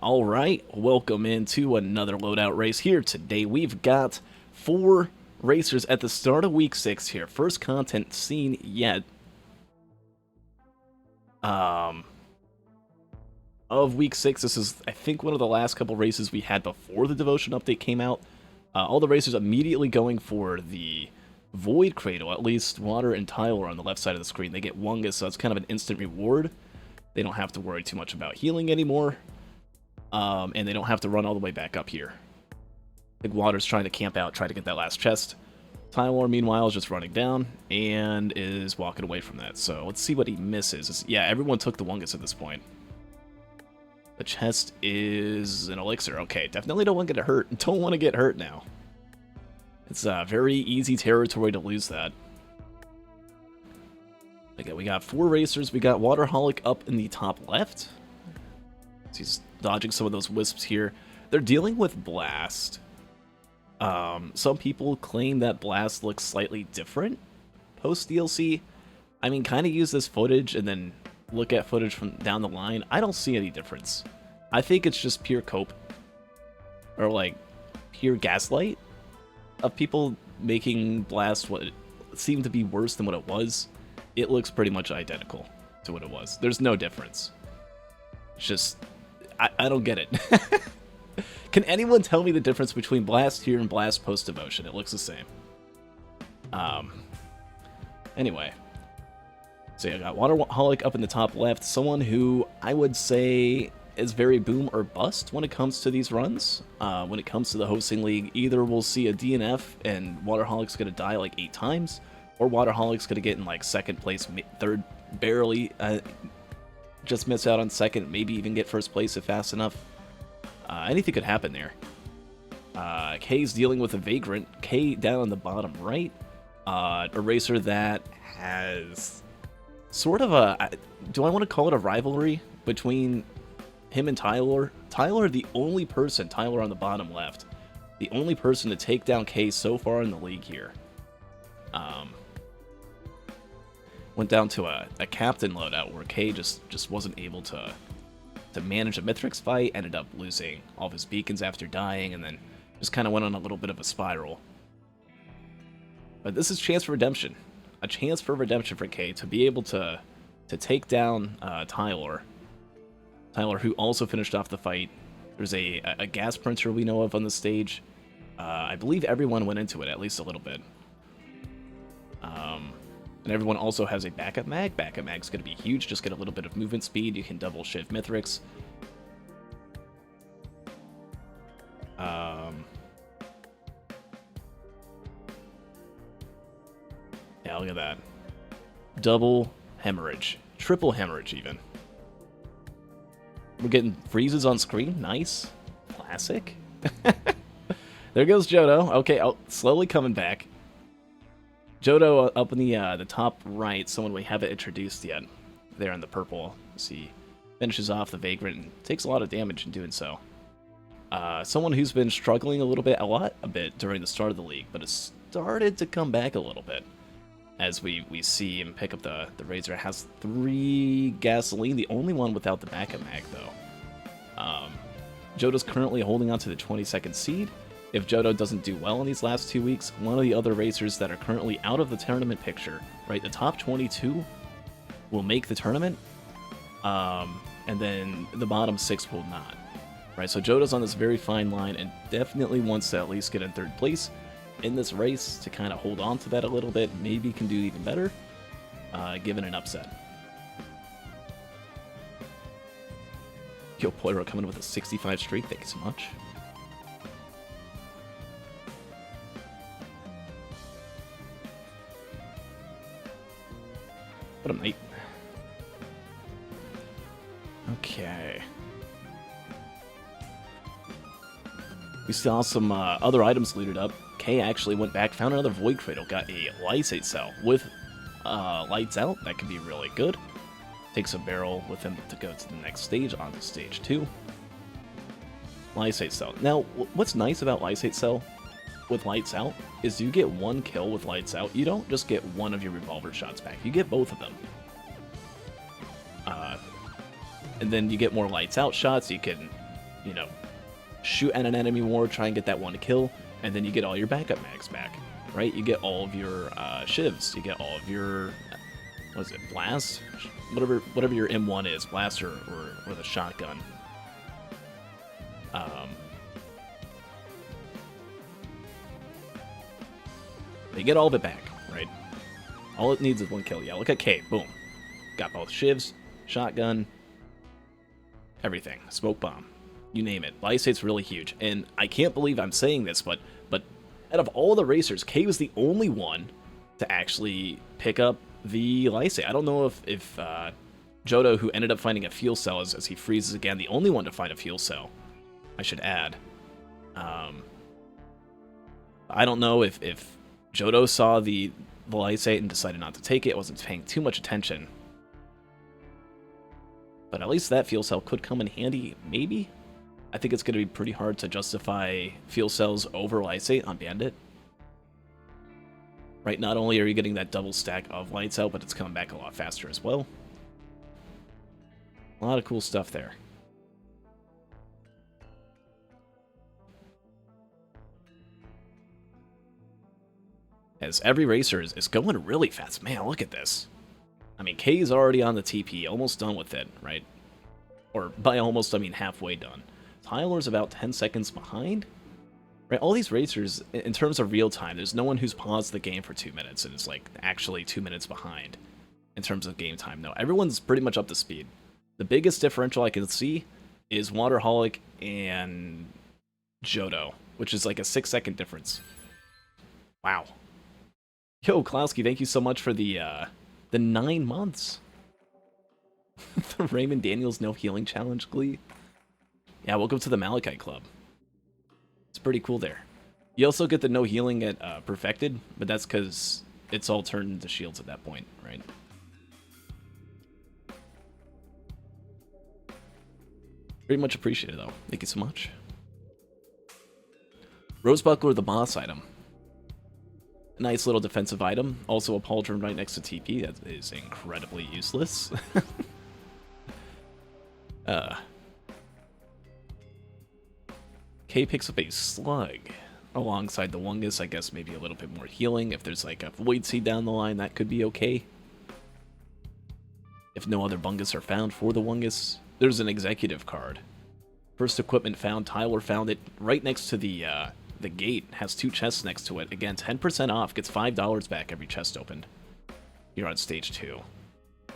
All right, welcome into another loadout race here. Today we've got 4 racers at the start of week 6 here. First content seen yet of week 6. This is, I think, one of the last couple races we had before the devotion update came out. All the racers immediately going for the Void Cradle, at least Water and Tyler on the left side of the screen. They get Wungus, so it's kind of an instant reward. They don't have to worry too much about healing anymore. And they don't have to run all the way back up here. I think Water's trying to camp out, try to get that last chest. Tyler, meanwhile, is just running down and is walking away from that. So let's see what he misses. Yeah, everyone took the Wungus at this point. The chest is an elixir. Okay, definitely don't want to get hurt. Don't want to get hurt now. It's very easy territory to lose that. Okay, we got 4 racers. We got Waterholic up in the top left. He's dodging some of those wisps here. They're dealing with Blast. Some people claim that Blast looks slightly different post-DLC. I mean, kind of use this footage and then look at footage from down the line. I don't see any difference. I think it's just pure cope. Or, like, pure gaslight of people making Blast what seemed to be worse than what it was. It looks pretty much identical to what it was. There's no difference. It's just... I don't get it. Can anyone tell me the difference between Blast here and Blast post-devotion? It looks the same. Anyway. So yeah, I got Waterholic up in the top left. Someone who I would say is very boom or bust when it comes to these runs. When it comes to the hosting league, either we'll see a DNF and Waterholic's going to die like 8 times, or Waterholic's going to get in like 2nd place, 3rd, barely... just miss out on 2nd, maybe even get 1st place if fast enough. Anything could happen there. Kei's dealing with a Vagrant. Kei down on the bottom right. A racer that has sort of a... do I want to call it a rivalry between him and Tyler? Tyler, the only person, Tyler on the bottom left, the only person to take down Kei so far in the league here. Went down to a captain loadout where Kei just wasn't able to manage a Mithrix fight, ended up losing all of his beacons after dying, and then just kind of went on a little bit of a spiral. But this is chance for redemption. A chance for redemption for Kei to be able to take down Tyler. Tyler, who also finished off the fight. There's a gas printer we know of on the stage. I believe everyone went into it at least a little bit. And everyone also has a backup mag. Backup mag's going to be huge. Just get a little bit of movement speed. You can double shift Mithrix. Yeah, look at that. Double hemorrhage. Triple hemorrhage, even. We're getting freezes on screen. Nice. Classic. There goes Jodo. Okay, slowly coming back. Jodo up in the top right, someone we haven't introduced yet, there in the purple. See, finishes off the Vagrant and takes a lot of damage in doing so. Someone who's been struggling a bit during the start of the league, but has started to come back a little bit. As we see him pick up the Razor. Has 3 gasoline, the only one without the backup mag, though. Jodo's currently holding on to the 22nd seed. If Jodo doesn't do well in these last 2 weeks, one of the other racers that are currently out of the tournament picture, right, the top 22 will make the tournament, and then the bottom 6 will not, right? So Jodo's on this very fine line and definitely wants to at least get in 3rd place in this race to kind of hold on to that a little bit. Maybe can do even better, given an upset. Yo, Poiro coming with a 65 streak, thank you so much. What a mate. Okay. We saw some other items looted up. Kei actually went back, found another Void Cradle, got a Lysate Cell with lights out. That could be really good. Takes a barrel with him to go to the next stage, onto stage 2. Lysate Cell. Now, what's nice about Lysate Cell with lights out is you get 1 kill with lights out. You don't just get 1 of your revolver shots back. You get both of them. And then you get more lights out shots. You can you know, shoot at an enemy more, try and get that one kill, and then you get all your backup mags back, right? You get all of your shivs, you get all of your, what is it, blast? Whatever your M1 is, blaster or the shotgun. You get all of it back, right? All it needs is one kill. Yeah, look at Kei. Boom. Got both shivs, shotgun, everything. Smoke bomb. You name it. Lysate's really huge. And I can't believe I'm saying this, but out of all the racers, Kei was the only one to actually pick up the Lysate. I don't know if Johto, who ended up finding a fuel cell as he freezes again, the only one to find a fuel cell, I should add. I don't know if Johto saw the Lysate and decided not to take it, wasn't paying too much attention. But at least that fuel cell could come in handy, maybe? I think it's going to be pretty hard to justify fuel cells over Lysate on Bandit. Right, not only are you getting that double stack of Lights Out, but it's coming back a lot faster as well. A lot of cool stuff there. As every racer is going really fast. Man, look at this. I mean, Kei is already on the TP, almost done with it, right? Or by almost, I mean halfway done. Tyler's about 10 seconds behind. Right, all these racers, in terms of real time, there's no one who's paused the game for 2 minutes and is like actually 2 minutes behind in terms of game time. No, everyone's pretty much up to speed. The biggest differential I can see is Waterholic and Johto, which is like a 6-second difference. Wow. Yo, Klowski, thank you so much for the 9 months. The Raymond Daniels No Healing Challenge, Glee. Yeah, welcome to the myAngelKei Club. It's pretty cool there. You also get the no healing at Perfected, but that's because it's all turned into shields at that point, right? Very much appreciated, though. Thank you so much. Rose Buckler, the boss item. Nice little defensive item. Also a pauldron right next to TP. That is incredibly useless. Kei picks up a slug alongside the Wungus. I guess maybe a little bit more healing. If there's like a Void Seed down the line, that could be okay. If no other Bungus are found for the Wungus, there's an executive card. First equipment found. Tyler found it right next to the gate. Has 2 chests next to it. Again, 10% off. Gets $5 back every chest opened. You're on stage 2. I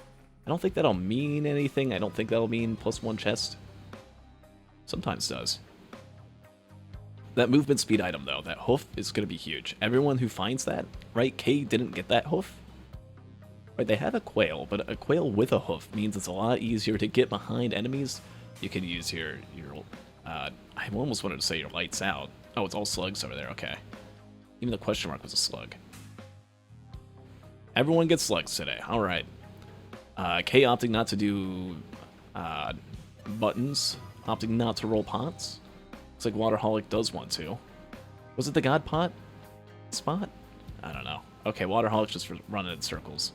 don't think that'll mean anything. I don't think that'll mean +1 chest. Sometimes does. That movement speed item, though, that hoof is going to be huge. Everyone who finds that, right? Kei didn't get that hoof. Right, they have a quail, but a quail with a hoof means it's a lot easier to get behind enemies. You can use your I almost wanted to say your lights out. Oh, it's all slugs over there, okay. Even the question mark was a slug. Everyone gets slugs today, alright. Kei opting not to do buttons, opting not to roll pots. Looks like Waterholic does want to. Was it the God Pot spot? I don't know. Okay, Waterholic's just running in circles.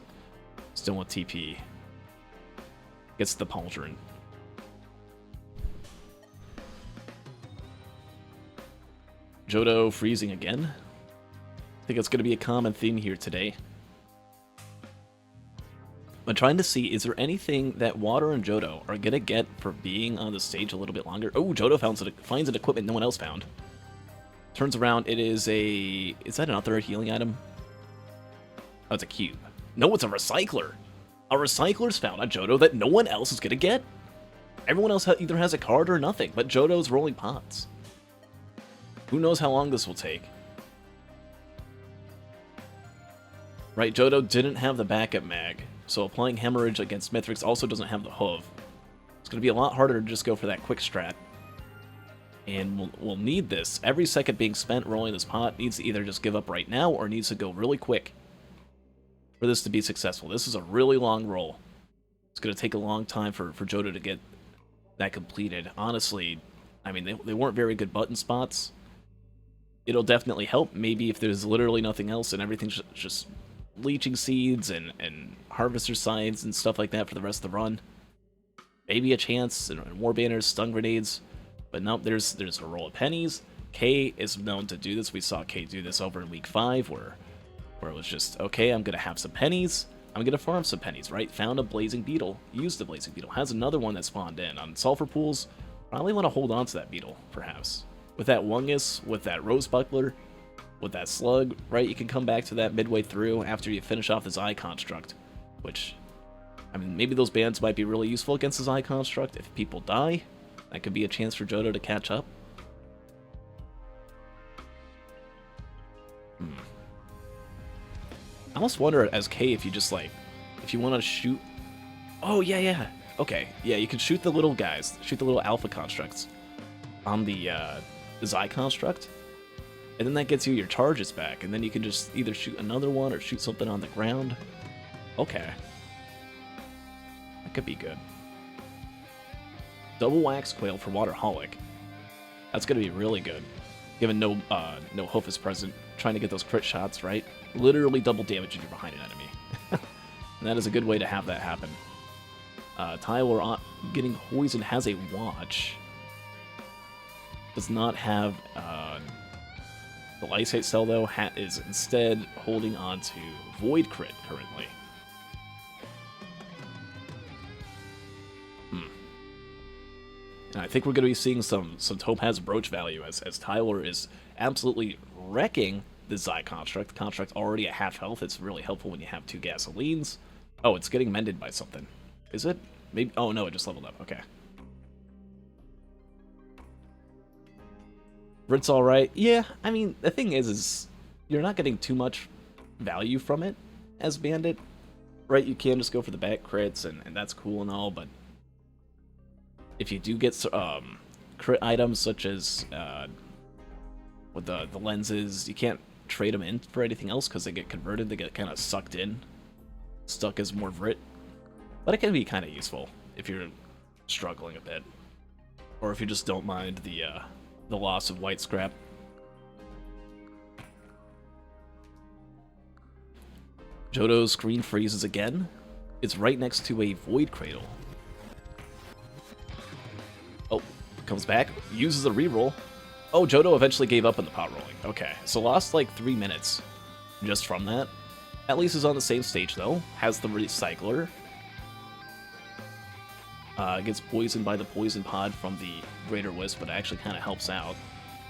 Still with TP. Gets the pauldron. Johto freezing again. I think it's going to be a common theme here today. I'm trying to see, is there anything that Water and Johto are going to get for being on the stage a little bit longer? Oh, Johto finds an equipment no one else found. Turns around, it is a... Is that another healing item? Oh, it's a cube. No, it's a recycler. A recycler's found on Johto that no one else is going to get. Everyone else either has a card or nothing, but Johto's rolling pots. Who knows how long this will take. Right, Johto didn't have the backup mag, so applying Hemorrhage against Mithrix also doesn't have the hoof. It's going to be a lot harder to just go for that quick strat. And we'll need this. Every second being spent rolling this pot needs to either just give up right now or needs to go really quick for this to be successful. This is a really long roll. It's going to take a long time for Johto to get that completed. Honestly, I mean, they weren't very good button spots. It'll definitely help, maybe if there's literally nothing else and everything's just leeching seeds and harvester signs and stuff like that for the rest of the run. Maybe a chance, and war banners, stun grenades. But nope, there's a roll of pennies. Kei is known to do this. We saw Kei do this over in week 5, where it was just, okay, I'm going to have some pennies. I'm going to farm some pennies, right? Found a blazing beetle. Used the blazing beetle. Has another one that spawned in. On sulfur pools, probably want to hold on to that beetle, perhaps. With that Wungus, with that rose buckler, with that slug, right? You can come back to that midway through after you finish off this eye construct, which, I mean, maybe those bands might be really useful against this eye construct. If people die, that could be a chance for Johto to catch up. I almost wonder as Kei if you just like, if you want to shoot. Oh yeah. Okay, yeah, you can shoot the little guys, shoot the little alpha constructs on the Zai construct, and then that gets you your charges back, and then you can just either shoot another one or shoot something on the ground. Okay, that could be good. Double wax quail for Waterholic. That's gonna be really good. Given no hoof is present, trying to get those crit shots, right? Literally double damage if you're behind an enemy. And that is a good way to have that happen. Tyler getting poisoned has a watch. Does not have the Lysate cell though. Is instead holding on to Void Crit currently. And I think we're going to be seeing some Topaz Brooch value as Tyler is absolutely wrecking the Zai construct. The construct already at half health. It's really helpful when you have 2 gasolines. Oh, it's getting mended by something. Is it? Maybe. Oh no, it just leveled up. Okay. Rit's alright. Yeah, I mean, the thing is you're not getting too much value from it as Bandit. Right, you can just go for the back crits, and that's cool and all, but if you do get crit items such as with the lenses, you can't trade them in for anything else because they get converted, they get kind of sucked in, stuck as more Vrit. But it can be kind of useful if you're struggling a bit, or if you just don't mind the loss of white scrap. Johto's screen freezes again. It's right next to a Void Cradle. Oh, comes back, uses a reroll. Oh, Johto eventually gave up on the pot rolling. Okay, so lost like 3 minutes just from that. At least is on the same stage though. Has the recycler. Gets poisoned by the poison pod from the Greater Wisp, but it actually kind of helps out.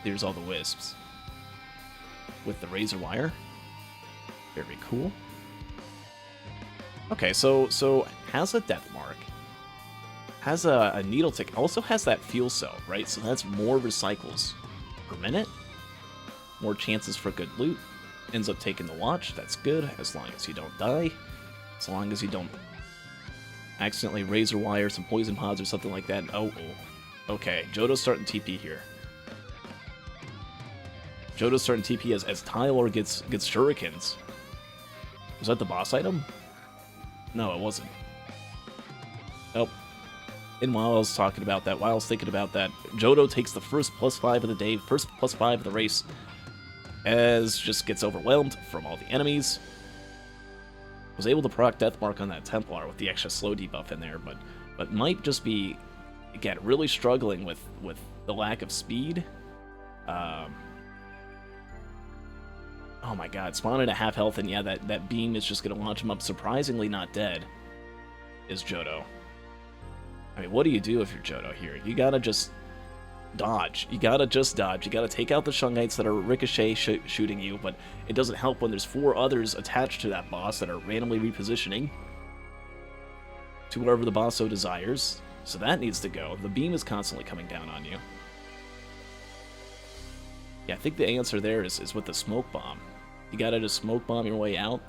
There's all the wisps. With the razor wire. Very cool. Okay, so has a death mark. Has a needle tick. Also has that fuel cell, right? So that's more recycles per minute. More chances for good loot. Ends up taking the watch. That's good, as long as you don't die. As long as you don't accidentally razor wire some poison pods or something like that. Oh. Okay, Johto's starting TP here. Johto's starting TP as Tyler gets shurikens. Was that the boss item? No, it wasn't. Nope. And while I was talking about that, while I was thinking about that, Johto takes the first +5 of the day, first +5 of the race, as just gets overwhelmed from all the enemies. Was able to proc Death Mark on that Templar with the extra slow debuff in there, but might just be, again, really struggling with the lack of speed. Oh my god, spawning at half health, and yeah, that beam is just going to launch him up surprisingly not dead, is Johto. I mean, what do you do if you're Johto here? You gotta just dodge. You gotta just dodge. You gotta take out the Shungites that are ricochet shooting you, but it doesn't help when there's 4 others attached to that boss that are randomly repositioning to wherever the boss so desires. So that needs to go. The beam is constantly coming down on you. Yeah, I think the answer there is with the smoke bomb. You gotta just smoke bomb your way out.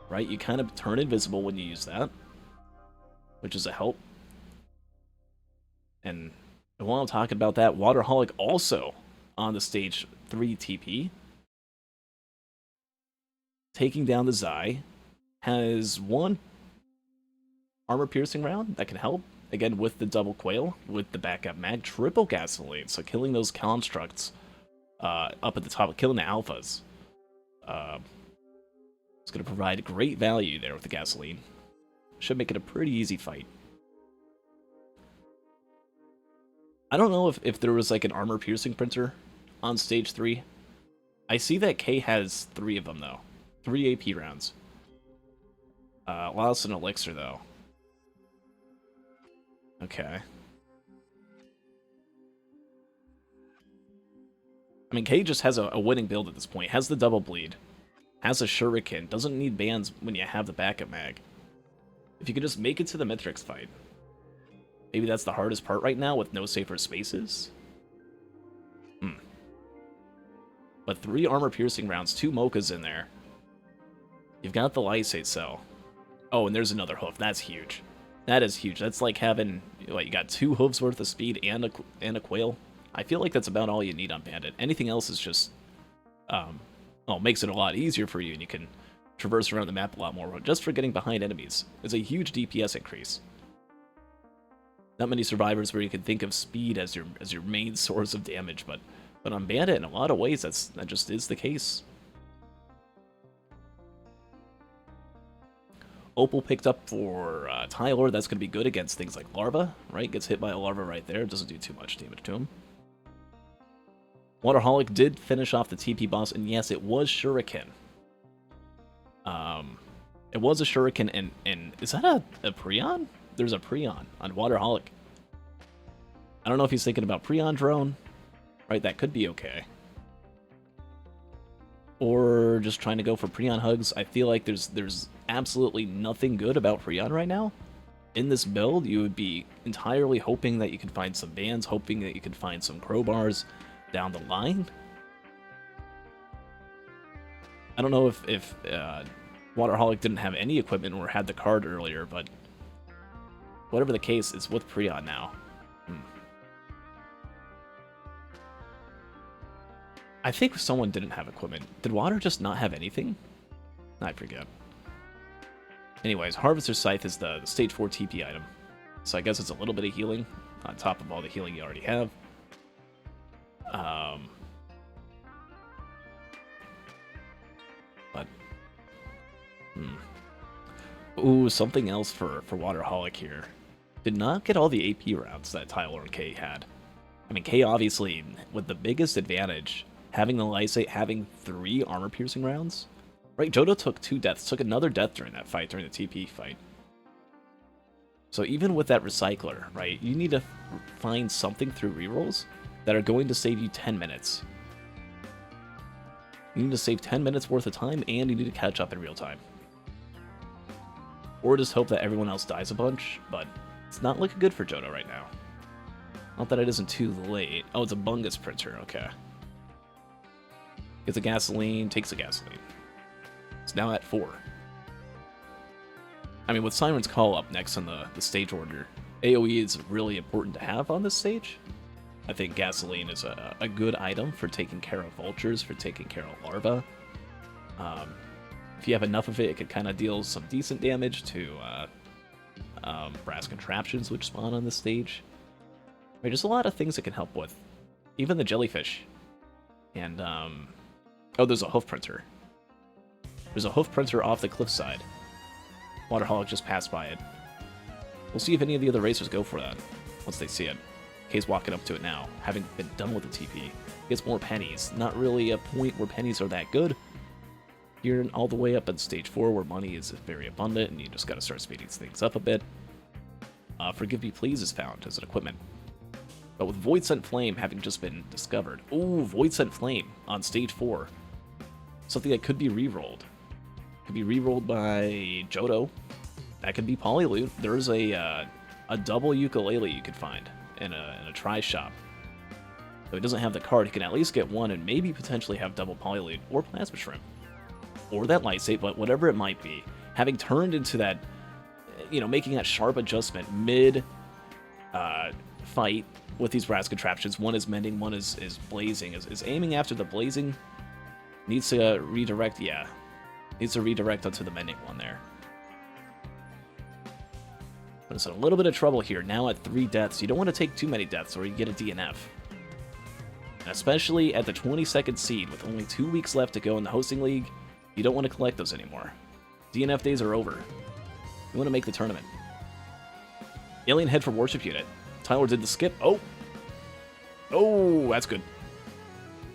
Right? You kind of turn invisible when you use that, which is a help. And while I'm talking about that, Waterholic also on the stage 3 TP. Taking down the Zai. Has 1 armor-piercing round that can help. Again, with the double quail, with the backup mag, triple gasoline. So killing those constructs up at the top, killing the alphas. It's going to provide great value there with the gasoline. Should make it a pretty easy fight. I don't know if there was like an armor-piercing printer on stage 3. I see that Kei has 3 of them, though. 3 AP rounds. Lost an elixir, though. Okay. I mean, Kei just has a winning build at this point. Has the double bleed. Has a shuriken. Doesn't need bans when you have the backup mag. If you could just make it to the Mithrix fight. Maybe that's the hardest part right now with no safer spaces. But 3 armor-piercing rounds, 2 mochas in there. You've got the lysate cell. Oh, and there's another hoof. That's huge. That is huge. That's like having, what, you got 2 hooves worth of speed and a quail. I feel like that's about all you need on Bandit. Anything else is just, well, makes it a lot easier for you, and you can traverse around the map a lot more. But just for getting behind enemies is a huge DPS increase. Not many survivors where you can think of speed as your main source of damage, but on Bandit, in a lot of ways, that just is the case. Opal picked up for Tyler. That's going to be good against things like Larva, right? Gets hit by a Larva right there. Doesn't do too much damage to him. Waterholic did finish off the TP boss, and yes, it was Shuriken. It was a Shuriken, and is that a Prion? There's a Prion on Waterholic. I don't know if he's thinking about Prion drone. Right, that could be okay. Or just trying to go for Prion hugs. I feel like there's absolutely nothing good about Prion right now. In this build, you would be entirely hoping that you could find some bans, hoping that you could find some crowbars down the line. I don't know if Waterholic didn't have any equipment or had the card earlier, but whatever the case, it's with Prion now. I think someone didn't have equipment. Did Water just not have anything? I forget. Anyways, Harvester's Scythe is the stage 4 TP item. So I guess it's a little bit of healing on top of all the healing you already have. But ooh, something else for Waterholic here. Did not get all the AP rounds that Tyler and Kei had. I mean, Kei obviously with the biggest advantage, having the lysate, having 3 armor-piercing rounds. Right, Jodo took 2 deaths, took another death during that fight, during the TP fight. So even with that recycler, right, you need to find something through rerolls that are going to save you 10 minutes. You need to save 10 minutes worth of time, and you need to catch up in real time. Or just hope that everyone else dies a bunch, but it's not looking good for Jodo right now. Not that it isn't too late. Oh, it's a Bungus printer, okay. Gets a gasoline, takes a gasoline. It's now at 4. I mean, with Siren's Call up next on the stage order, AoE is really important to have on this stage. I think gasoline is a good item for taking care of vultures, for taking care of larvae. If you have enough of it, it can kind of deal some decent damage to brass contraptions which spawn on this stage. I mean, there's a lot of things it can help with. Even the jellyfish. And, oh, there's a hoof printer. There's a hoof printer off the cliffside. Waterholic just passed by it. We'll see if any of the other racers go for that once they see it. Kei's walking up to it now, having been done with the TP. Gets more pennies. Not really a point where pennies are that good. You're all the way up at stage 4 where money is very abundant and you just gotta start speeding things up a bit. Forgive Me Please is found as an equipment. But with Void Sent Flame having just been discovered. Ooh, Void Sent Flame on stage 4. Something that could be rerolled. Could be rerolled by Jodo. That could be Polyloot. There's a double ukulele you could find in a try shop. If he doesn't have the card, he can at least get one and maybe potentially have double Polyloot or Plasma Shrimp. Or that lysate, but whatever it might be. Having turned into that, you know, making that sharp adjustment mid fight with these brass contraptions. One is mending, one is blazing. Is aiming after the blazing. Needs to redirect, yeah. Needs to redirect onto the mending one there. But it's in a little bit of trouble here. Now at 3 deaths. You don't want to take too many deaths or you get a DNF. Especially at the 22nd seed with only 2 weeks left to go in the hosting league. You don't want to collect those anymore. DNF days are over. You want to make the tournament. Alien Head for Worship Unit. Tyler did the skip. Oh! Oh, that's good.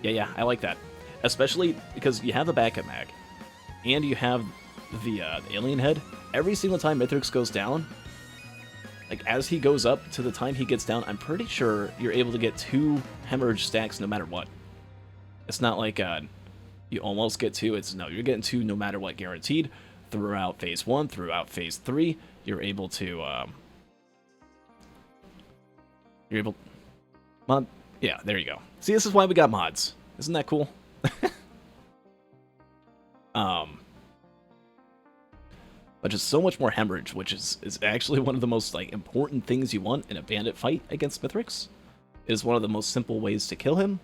Yeah, I like that. Especially because you have the backup mag, and you have the alien head. Every single time Mithrix goes down, like as he goes up to the time he gets down, I'm pretty sure you're able to get 2 hemorrhage stacks no matter what. It's not like you almost get 2. It's no, you're getting 2 no matter what, guaranteed. Throughout phase 1, throughout phase 3, you're able to yeah, there you go. See, this is why we got mods. Isn't that cool? But just so much more hemorrhage, which is actually one of the most like important things you want in a bandit fight against Mithrix. It is one of the most simple ways to kill him.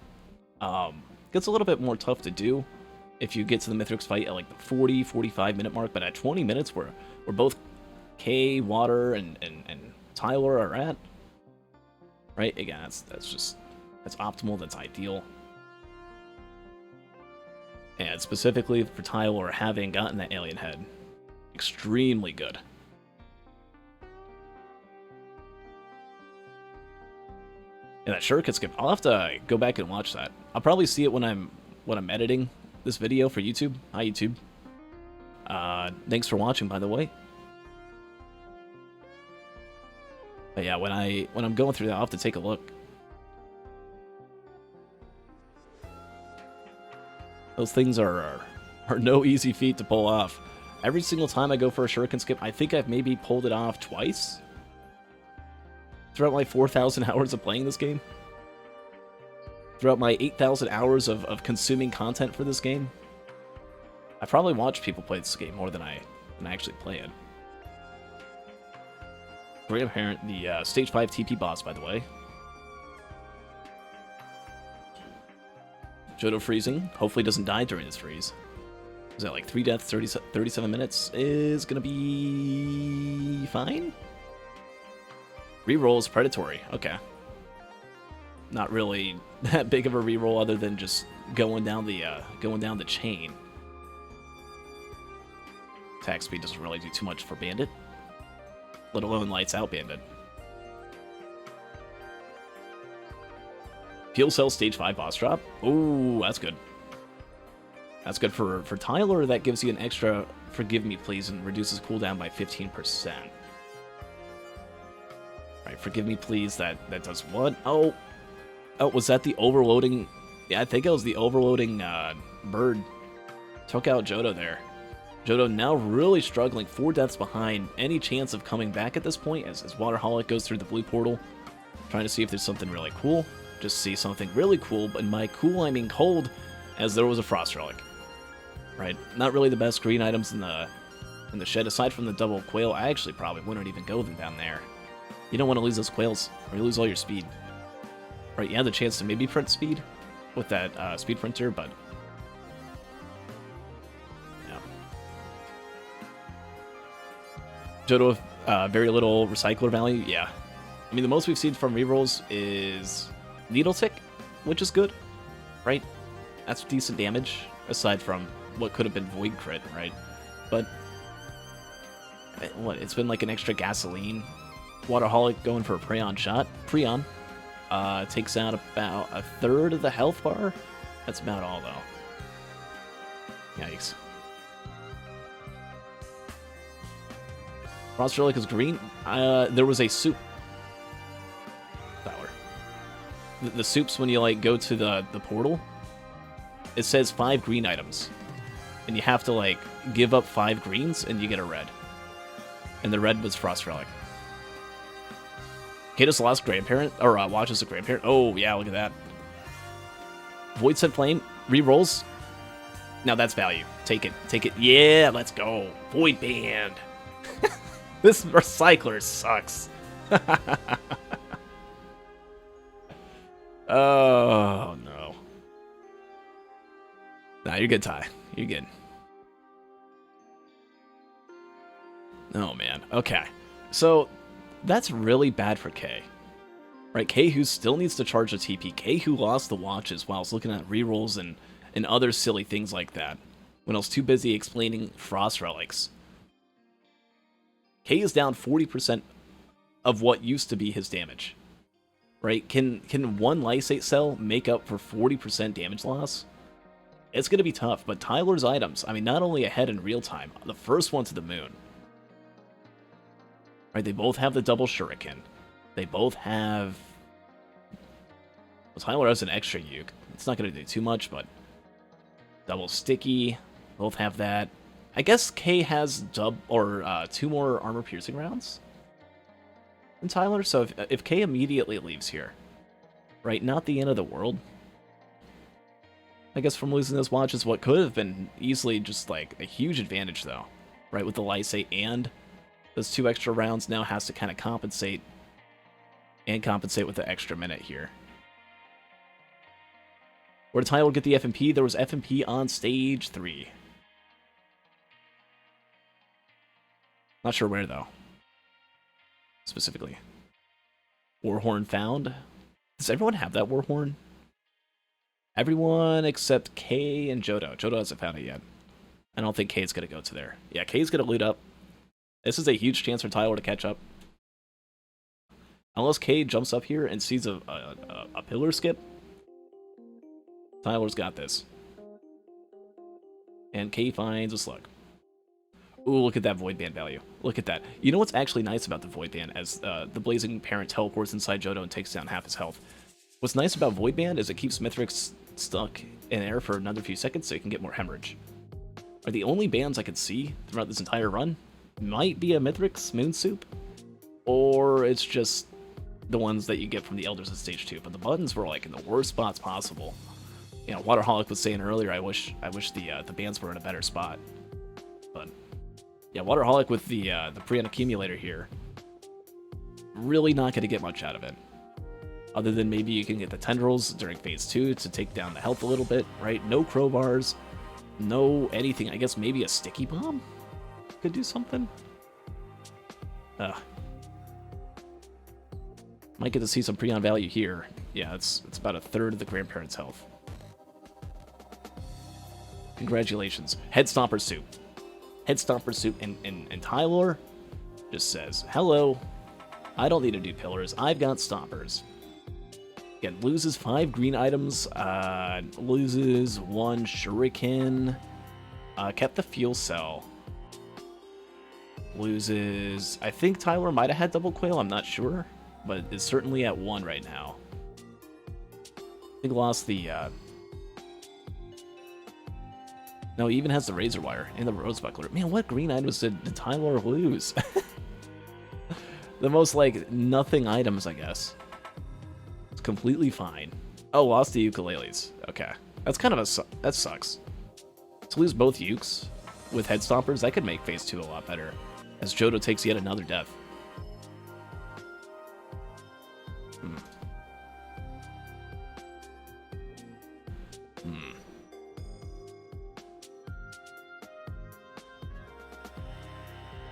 Gets a little bit more tough to do if you get to the Mithrix fight at like the 40-45 minute mark, but at 20 minutes where both Kei, Water, and Tyler are at, right? Again, that's optimal, that's ideal. And specifically for Tyler having gotten that alien head, extremely good. And that shuriken skip, I'll have to go back and watch that. I'll probably see it when I'm editing this video for YouTube. Hi, YouTube. Thanks for watching, by the way. But yeah, when I'm going through that, I'll have to take a look. Those things are no easy feat to pull off. Every single time I go for a shuriken skip, I think I've maybe pulled it off twice throughout my 4,000 hours of playing this game. Throughout my 8,000 hours of consuming content for this game. I probably watched people play this game more than I actually play it. Grandparent, the Stage 5 TP boss, by the way. Johto freezing. Hopefully doesn't die during this freeze. Is that like 3 deaths, 37 minutes? Is gonna be fine? Rerolls predatory. Okay. Not really that big of a reroll other than just going down the chain. Attack speed doesn't really do too much for Bandit, let alone lights out Bandit. Fuel Cell Stage 5 boss drop. Ooh, that's good. That's good for Tyler. That gives you an extra Forgive Me Please and reduces cooldown by 15%. Right, Forgive Me Please, that does what? Oh, was that the overloading? Yeah, I think it was the overloading bird. Took out Johto there. Johto now really struggling, 4 deaths behind. Any chance of coming back at this point as Waterholic goes through the blue portal. Trying to see if there's something really cool. Just see something really cool, but by cool I mean cold, as there was a Frost Relic. Right, not really the best green items in the shed. Aside from the double quail, I actually probably wouldn't even go them down there. You don't want to lose those quails, or you lose all your speed. Right, you have the chance to maybe print speed with that speed printer, but yeah. Johto, very little recycler value, yeah. I mean, the most we've seen from rerolls is Needle Tick, which is good, right? That's decent damage, aside from what could have been Void Crit, right? But, what, it's been like an extra gasoline. Waterholic going for a Preon shot. Preon takes out about a third of the health bar. That's about all, though. Yikes. Frost Relic is green. There was a soup. Flower. The soups, when you like go to the portal, it says 5 green items. And you have to like give up 5 greens and you get a red. And the red was Frost Relic. Kato's lost grandparent, or watches a grandparent. Oh, yeah, look at that. Void Set Flame, rerolls. Now that's value. Take it. Take it. Yeah, let's go. Void Band. This recycler sucks. Oh, no. Nah, you're good, Ty. You're good. Oh, man. Okay. So, that's really bad for Kei. Right, Kei who still needs to charge the TP. Kei who lost the watches while I was looking at rerolls and other silly things like that. When I was too busy explaining Frost Relics. Kei is down 40% of what used to be his damage. right? Can one Lysate cell make up for 40% damage loss? It's going to be tough, but Tyler's items, I mean, not only ahead in real time, the first one to the moon. Right, they both have the double shuriken. They both have... Well, Tyler has an extra uke. It's not going to do too much, but... Double sticky. Both have that. I guess Kei has 2 more armor-piercing rounds than Tyler, so if Kei immediately leaves here, right, not the end of the world. I guess from losing those watches, what could have been easily just, like, a huge advantage, though. Right, with the Lysate and those 2 extra rounds now has to kind of compensate, and compensate with the extra minute here. Where did Tyler get the FMP? There was FMP on stage 3. Not sure where, though. Specifically. Warhorn found. Does everyone have that Warhorn? Everyone except Kei and Johto. Johto hasn't found it yet. I don't think Kei's going to go to there. Yeah, Kei's going to loot up. This is a huge chance for Tyler to catch up. Unless Kei jumps up here and sees a pillar skip. Tyler's got this. And Kei finds a slug. Ooh, look at that Void Band value. Look at that. You know what's actually nice about the Void Band as the Blazing Parent teleports inside Johto and takes down half his health? What's nice about Void Band is it keeps Mithrix stuck in air for another few seconds so you can get more hemorrhage. Are the only bands I could see throughout this entire run might be a Mithrix Moon Soup, or it's just the ones that you get from the Elders at Stage 2, but the buttons were like in the worst spots possible. You know, Waterholic was saying earlier, I wish the bands were in a better spot. But yeah, Waterholic with the Prion accumulator here, really not going to get much out of it. Other than maybe you can get the tendrils during phase 2 to take down the health a little bit, right? No crowbars, no anything. I guess maybe a sticky bomb could do something. Might get to see some Prion value here. Yeah, it's about a third of the grandparents' health. Congratulations. Head Stomper Soup. Head Stomper Soup and Tyler just says, hello, I don't need to do pillars. I've got Stompers. Again, loses 5 green items, loses 1 shuriken, kept the fuel cell. Loses, I think Tyler might have had double quail, I'm not sure, but is certainly at 1 right now. I think lost the, no, he even has the razor wire and the rose buckler. Man, what green items did Tyler lose? The most, like, nothing items, I guess. It's completely fine. Oh, lost the ukuleles. Okay. That's kind of that sucks. To lose both ukes with head stompers, that could make phase 2 a lot better, as Johto takes yet another death.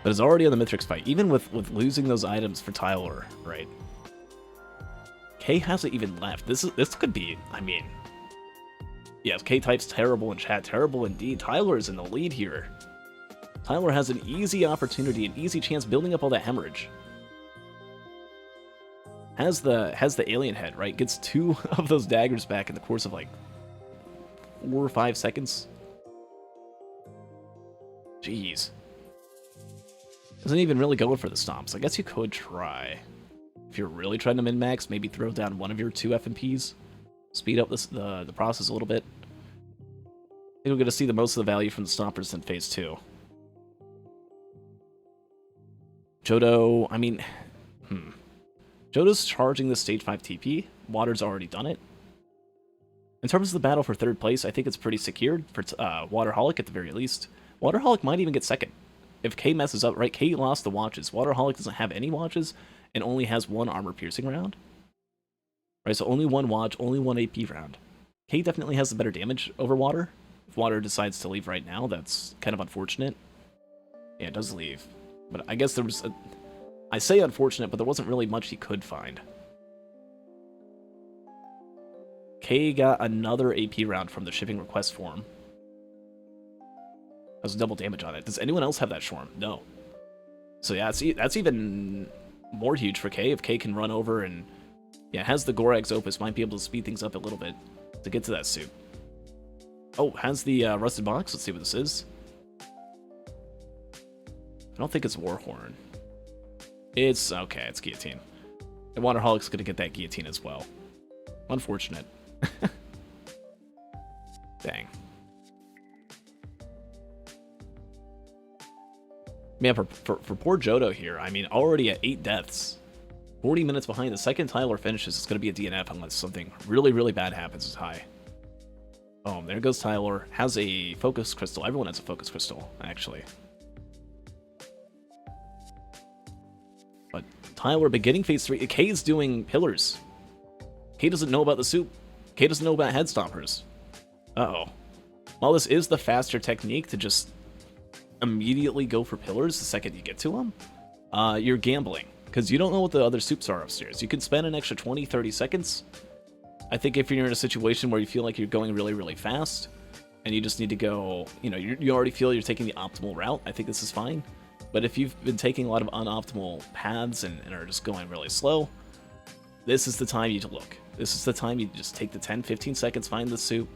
But it's already on the Mithrix fight, even with losing those items for Tyler, right? Kei hasn't even left. This could be, I mean... Yes, K-type's terrible in chat, terrible indeed. Tyler is in the lead here. Tyler has an easy opportunity, an easy chance building up all that hemorrhage. Has the alien head, right? Gets 2 of those daggers back in the course of like 4 or 5 seconds. Jeez. Doesn't even really go for the stomps. I guess you could try. If you're really trying to min-max, maybe throw down one of your 2 FMPs. Speed up the process a little bit. I think we're going to see the most of the value from the stompers in phase 2. Johto, I mean... Johto's charging the stage 5 TP. Water's already done it. In terms of the battle for 3rd place, I think it's pretty secured for Waterholic at the very least. Waterholic might even get 2nd. If Kei messes up, right, Kei lost the watches. Waterholic doesn't have any watches and only has 1 armor-piercing round. Right, so only 1 watch, only 1 AP round. Kei definitely has the better damage over Water. If Water decides to leave right now, that's kind of unfortunate. Yeah, it does leave. But I guess there was I say unfortunate, but there wasn't really much he could find. Kei got another AP round from the shipping request form. That was double damage on it. Does anyone else have that Shorm? No. So yeah, that's even more huge for Kei if Kei can run over and Yeah, has the Gorax Opus, might be able to speed things up a little bit to get to that soup. Oh, has the Rusted Box. Let's see what this is. I don't think it's Warhorn. It's, okay, it's Guillotine. And Waterholic's gonna get that Guillotine as well. Unfortunate. Dang. Man, for poor Johto here, I mean, already at 8 deaths. 40 minutes behind. The second Tyler finishes, it's going to be a DNF unless something really, really bad happens as high. Oh, there goes Tyler. Has a Focus Crystal. Everyone has a Focus Crystal, actually. But Tyler, beginning phase 3. Kei's doing pillars. Kei doesn't know about the soup. Kei doesn't know about head stompers. Uh-oh. While this is the faster technique to just immediately go for pillars the second you get to them, you're gambling. Because you don't know what the other soups are upstairs. You can spend an extra 20, 30 seconds. I think if you're in a situation where you feel like you're going really, really fast, and you just need to go, you know, you already feel you're taking the optimal route, I think this is fine. But if you've been taking a lot of unoptimal paths and are just going really slow, this is the time you to look. This is the time you just take the 10, 15 seconds, find the soup,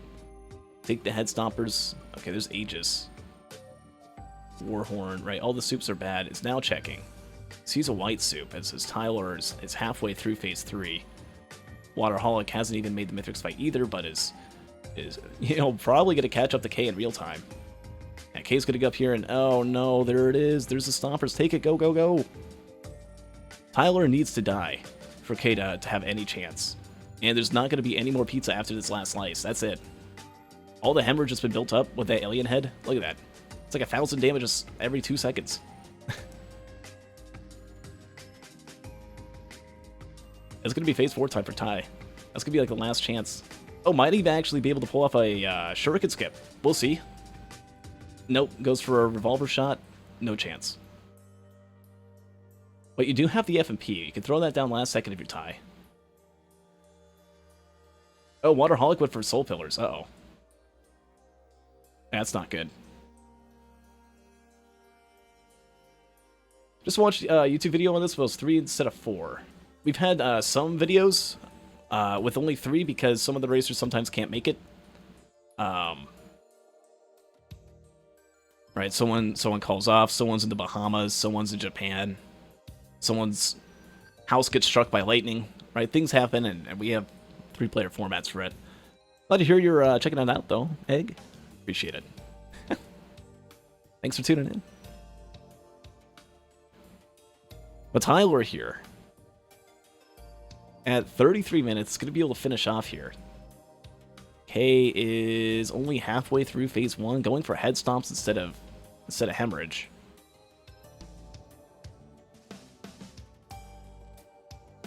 take the head stompers. Okay, there's Aegis. Warhorn, right? All the soups are bad. It's now checking. Sees a white soup. It says Tyler is halfway through phase 3. Waterholic hasn't even made the Mithrix fight either, but is you know, probably going to catch up to Kei in real time. And Kei's going to go up here and, oh no, there it is. There's the stompers. Take it. Go, go, go. Tyler needs to die for Kei to have any chance. And there's not going to be any more pizza after this last slice. That's it. All the hemorrhage has been built up with that alien head. Look at that. It's like 1,000 damages every 2 seconds. It's going to be phase 4 time for Ty. That's going to be like the last chance. Oh, might even actually be able to pull off a shuriken skip. We'll see. Nope, goes for a revolver shot. No chance. But you do have the FMP. You can throw that down last second if you're Ty. Oh, Waterholic went for soul pillars. Uh-oh. That's not good. Just watched a YouTube video on this, but it was 3 instead of 4. We've had some videos with only 3 because some of the racers sometimes can't make it. Right, someone calls off, someone's in the Bahamas, someone's in Japan, someone's house gets struck by lightning, right? Things happen, and we have 3-player formats for it. Glad to hear you're checking it out, though, Egg. Appreciate it. Thanks for tuning in. But Tyler here, at 33 minutes, going to be able to finish off here. Kei is only halfway through phase 1, going for head stomps instead of hemorrhage.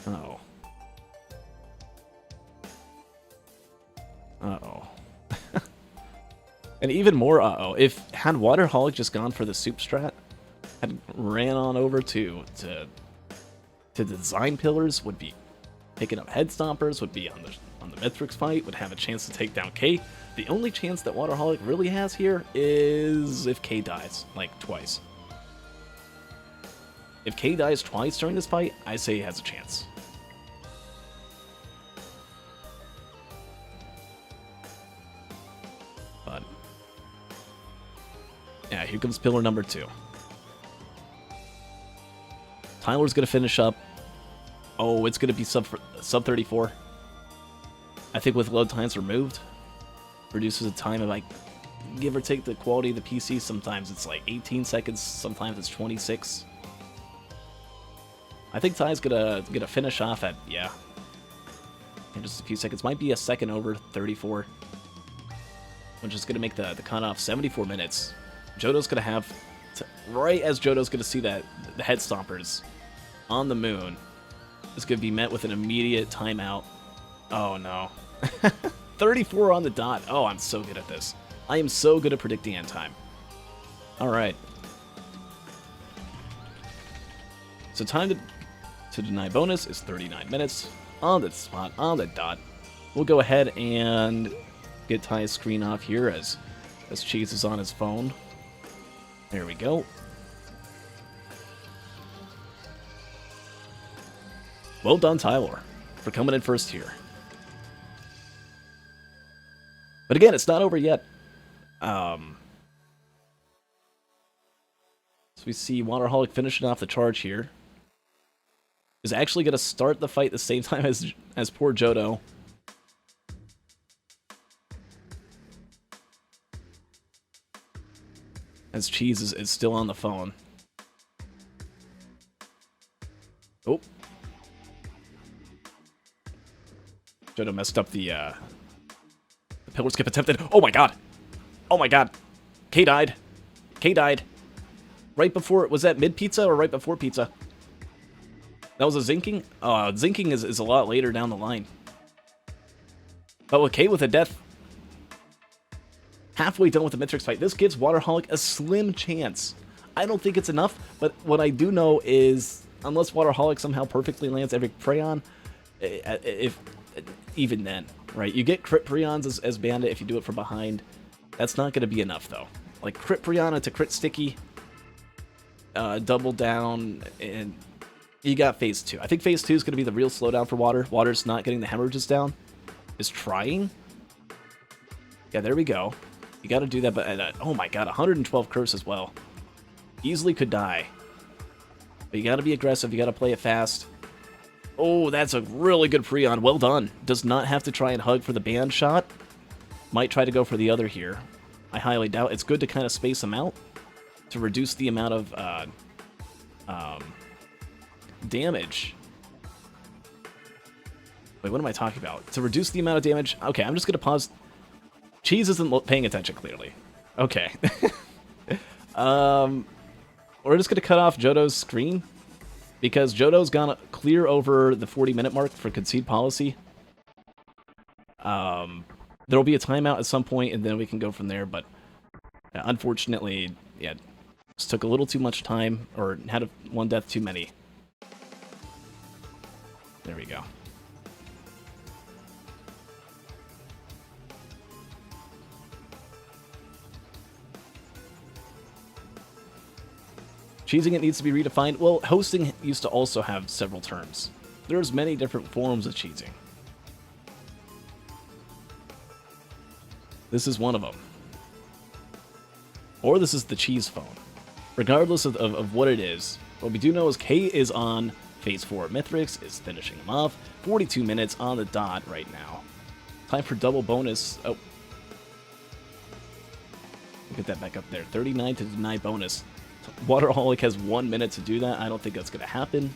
Uh-oh. Uh-oh. And even more uh-oh. Had Waterholic just gone for the soup strat, had ran on over to design pillars, would be picking up head stompers, would be on the Mithrix fight, would have a chance to take down Kei. The only chance that Waterholic really has here is if Kei dies, like twice. If Kei dies twice during this fight, I say he has a chance. But yeah, here comes pillar number 2. Tyler's gonna finish up. Oh, it's gonna be sub 34. I think with load times removed, reduces the time of, like, give or take the quality of the PC. Sometimes it's like 18 seconds, sometimes it's 26. I think Ty's gonna finish off at, yeah, in just a few seconds. Might be a second over 34, which is gonna make the cutoff 74 minutes. Johto's gonna have right as Johto's gonna see that the head stompers on the moon is gonna be met with an immediate timeout. Oh no. 34 on the dot. Oh, I'm so good at this. I am so good at predicting end time. Alright. So time to deny bonus is 39 minutes. On the spot, on the dot. We'll go ahead and get Ty's screen off here as Cheese is on his phone. There we go. Well done, Tyler. for coming in first here. But again, it's not over yet. So we see Waterholic finishing off the charge here. Is actually going to start the fight the same time as poor Johto. As Cheese is still on the phone. Oh. Johto messed up the pillar skip attempted. Oh my god. Oh my god. Kei died. Kei died. Right before, was that mid-pizza or right before pizza? That was a Zinking? Zinking is a lot later down the line. But with Kei with a death, halfway done with the Mythrix fight, this gives Waterholic a slim chance. I don't think it's enough, but what I do know is, unless Waterholic somehow perfectly lands every Prayon, even then, right? You get crit Prayons as Bandit if you do it from behind. That's not going to be enough, though. Like, crit Prayon to crit Sticky, double down, and you got Phase 2. I think Phase 2 is going to be the real slowdown for Water. Water's not getting the hemorrhages down. Is trying. Yeah, there we go. You got to do that, but oh my god, 112 curse as well. Easily could die. But you got to be aggressive. You got to play it fast. Oh, that's a really good Preon. Well done. Does not have to try and hug for the band shot. Might try to go for the other here. I highly doubt. It's good to kind of space them out to reduce the amount of damage. Wait, what am I talking about? To reduce the amount of damage. Okay, I'm just going to pause. Cheese isn't paying attention, clearly. Okay. We're just going to cut off Johto's screen, because Johto's gone clear over the 40-minute mark for concede policy. There'll be a timeout at some point, and then we can go from there, but unfortunately, yeah, just took a little too much time, or had one death too many. There we go. Cheesing it needs to be redefined. Well, hosting used to also have several terms. There's many different forms of cheesing. This is one of them. Or this is the cheese phone. Regardless of what it is, what we do know is Kei is on Phase 4. Mythrix is finishing him off. 42 minutes on the dot right now. Time for double bonus. Oh. We'll get that back up there. 39 to deny bonus. Waterholic has 1 minute to do that. I don't think that's going to happen.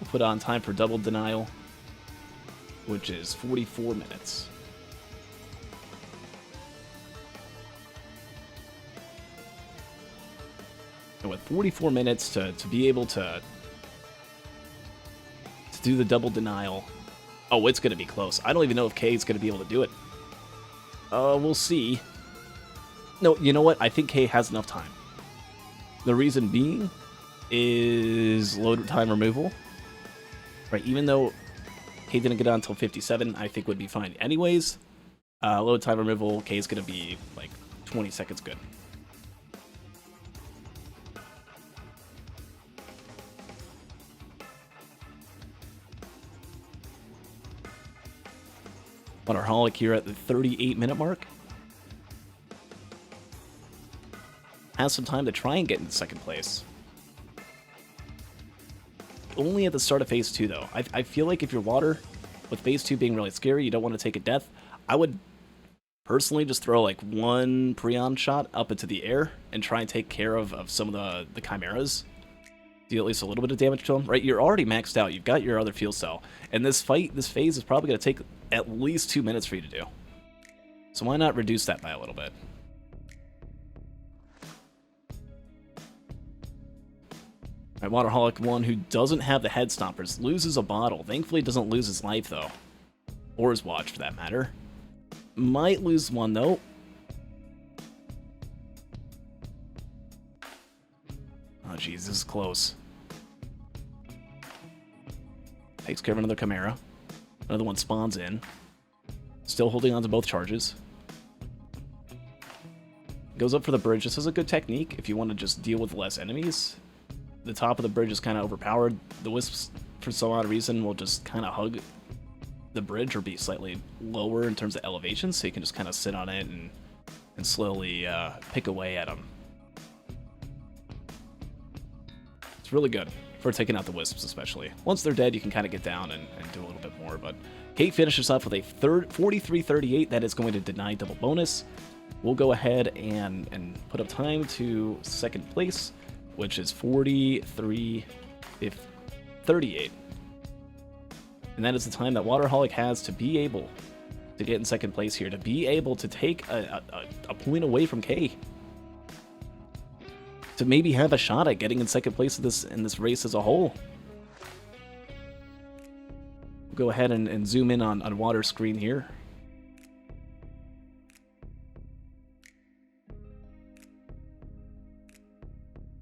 We'll put on time for double denial, which is 44 minutes. And with 44 minutes to be able to do the double denial, oh, it's going to be close. I don't even know if Kei is going to be able to do it. We'll see. No, you know what? I think Kei has enough time. The reason being is load time removal. Right, even though Kei didn't get on until 57, I think would be fine anyways. Load time removal, Kei is going to be like 20 seconds good. Waterholic here at the 38-minute mark. Has some time to try and get into second place. Only at the start of Phase 2, though. I feel like if you're Water, with Phase 2 being really scary, you don't want to take a death, I would personally just throw like one Preon shot up into the air and try and take care of some of the Chimeras. Deal at least a little bit of damage to them. Right, you're already maxed out. You've got your other Fuel Cell. And this phase is probably going to take at least 2 minutes for you to do. So why not reduce that by a little bit? Right, Waterholic 1, who doesn't have the head stompers, loses a bottle. Thankfully, doesn't lose his life, though. Or his watch, for that matter. Might lose one, though. Oh, jeez, this is close. Takes care of another Chimera. Another one spawns in. Still holding on to both charges. Goes up for the bridge. This is a good technique if you want to just deal with less enemies. The top of the bridge is kind of overpowered. The Wisps for some odd reason, will just kind of hug the bridge or be slightly lower in terms of elevation, so you can just kind of sit on it and slowly pick away at them. It's really good for taking out the wisps, especially. Once they're dead, you can kind of get down and do a little bit more, but Kate finishes off with a 43-38. That is going to deny double bonus. We'll go ahead and put up time to second place, which is 43-38. And that is the time that Waterholic has to be able to get in second place here, to be able to take a point away from Kay, to maybe have a shot at getting in second place in this race as a whole. We'll go ahead and zoom in on Water's screen here.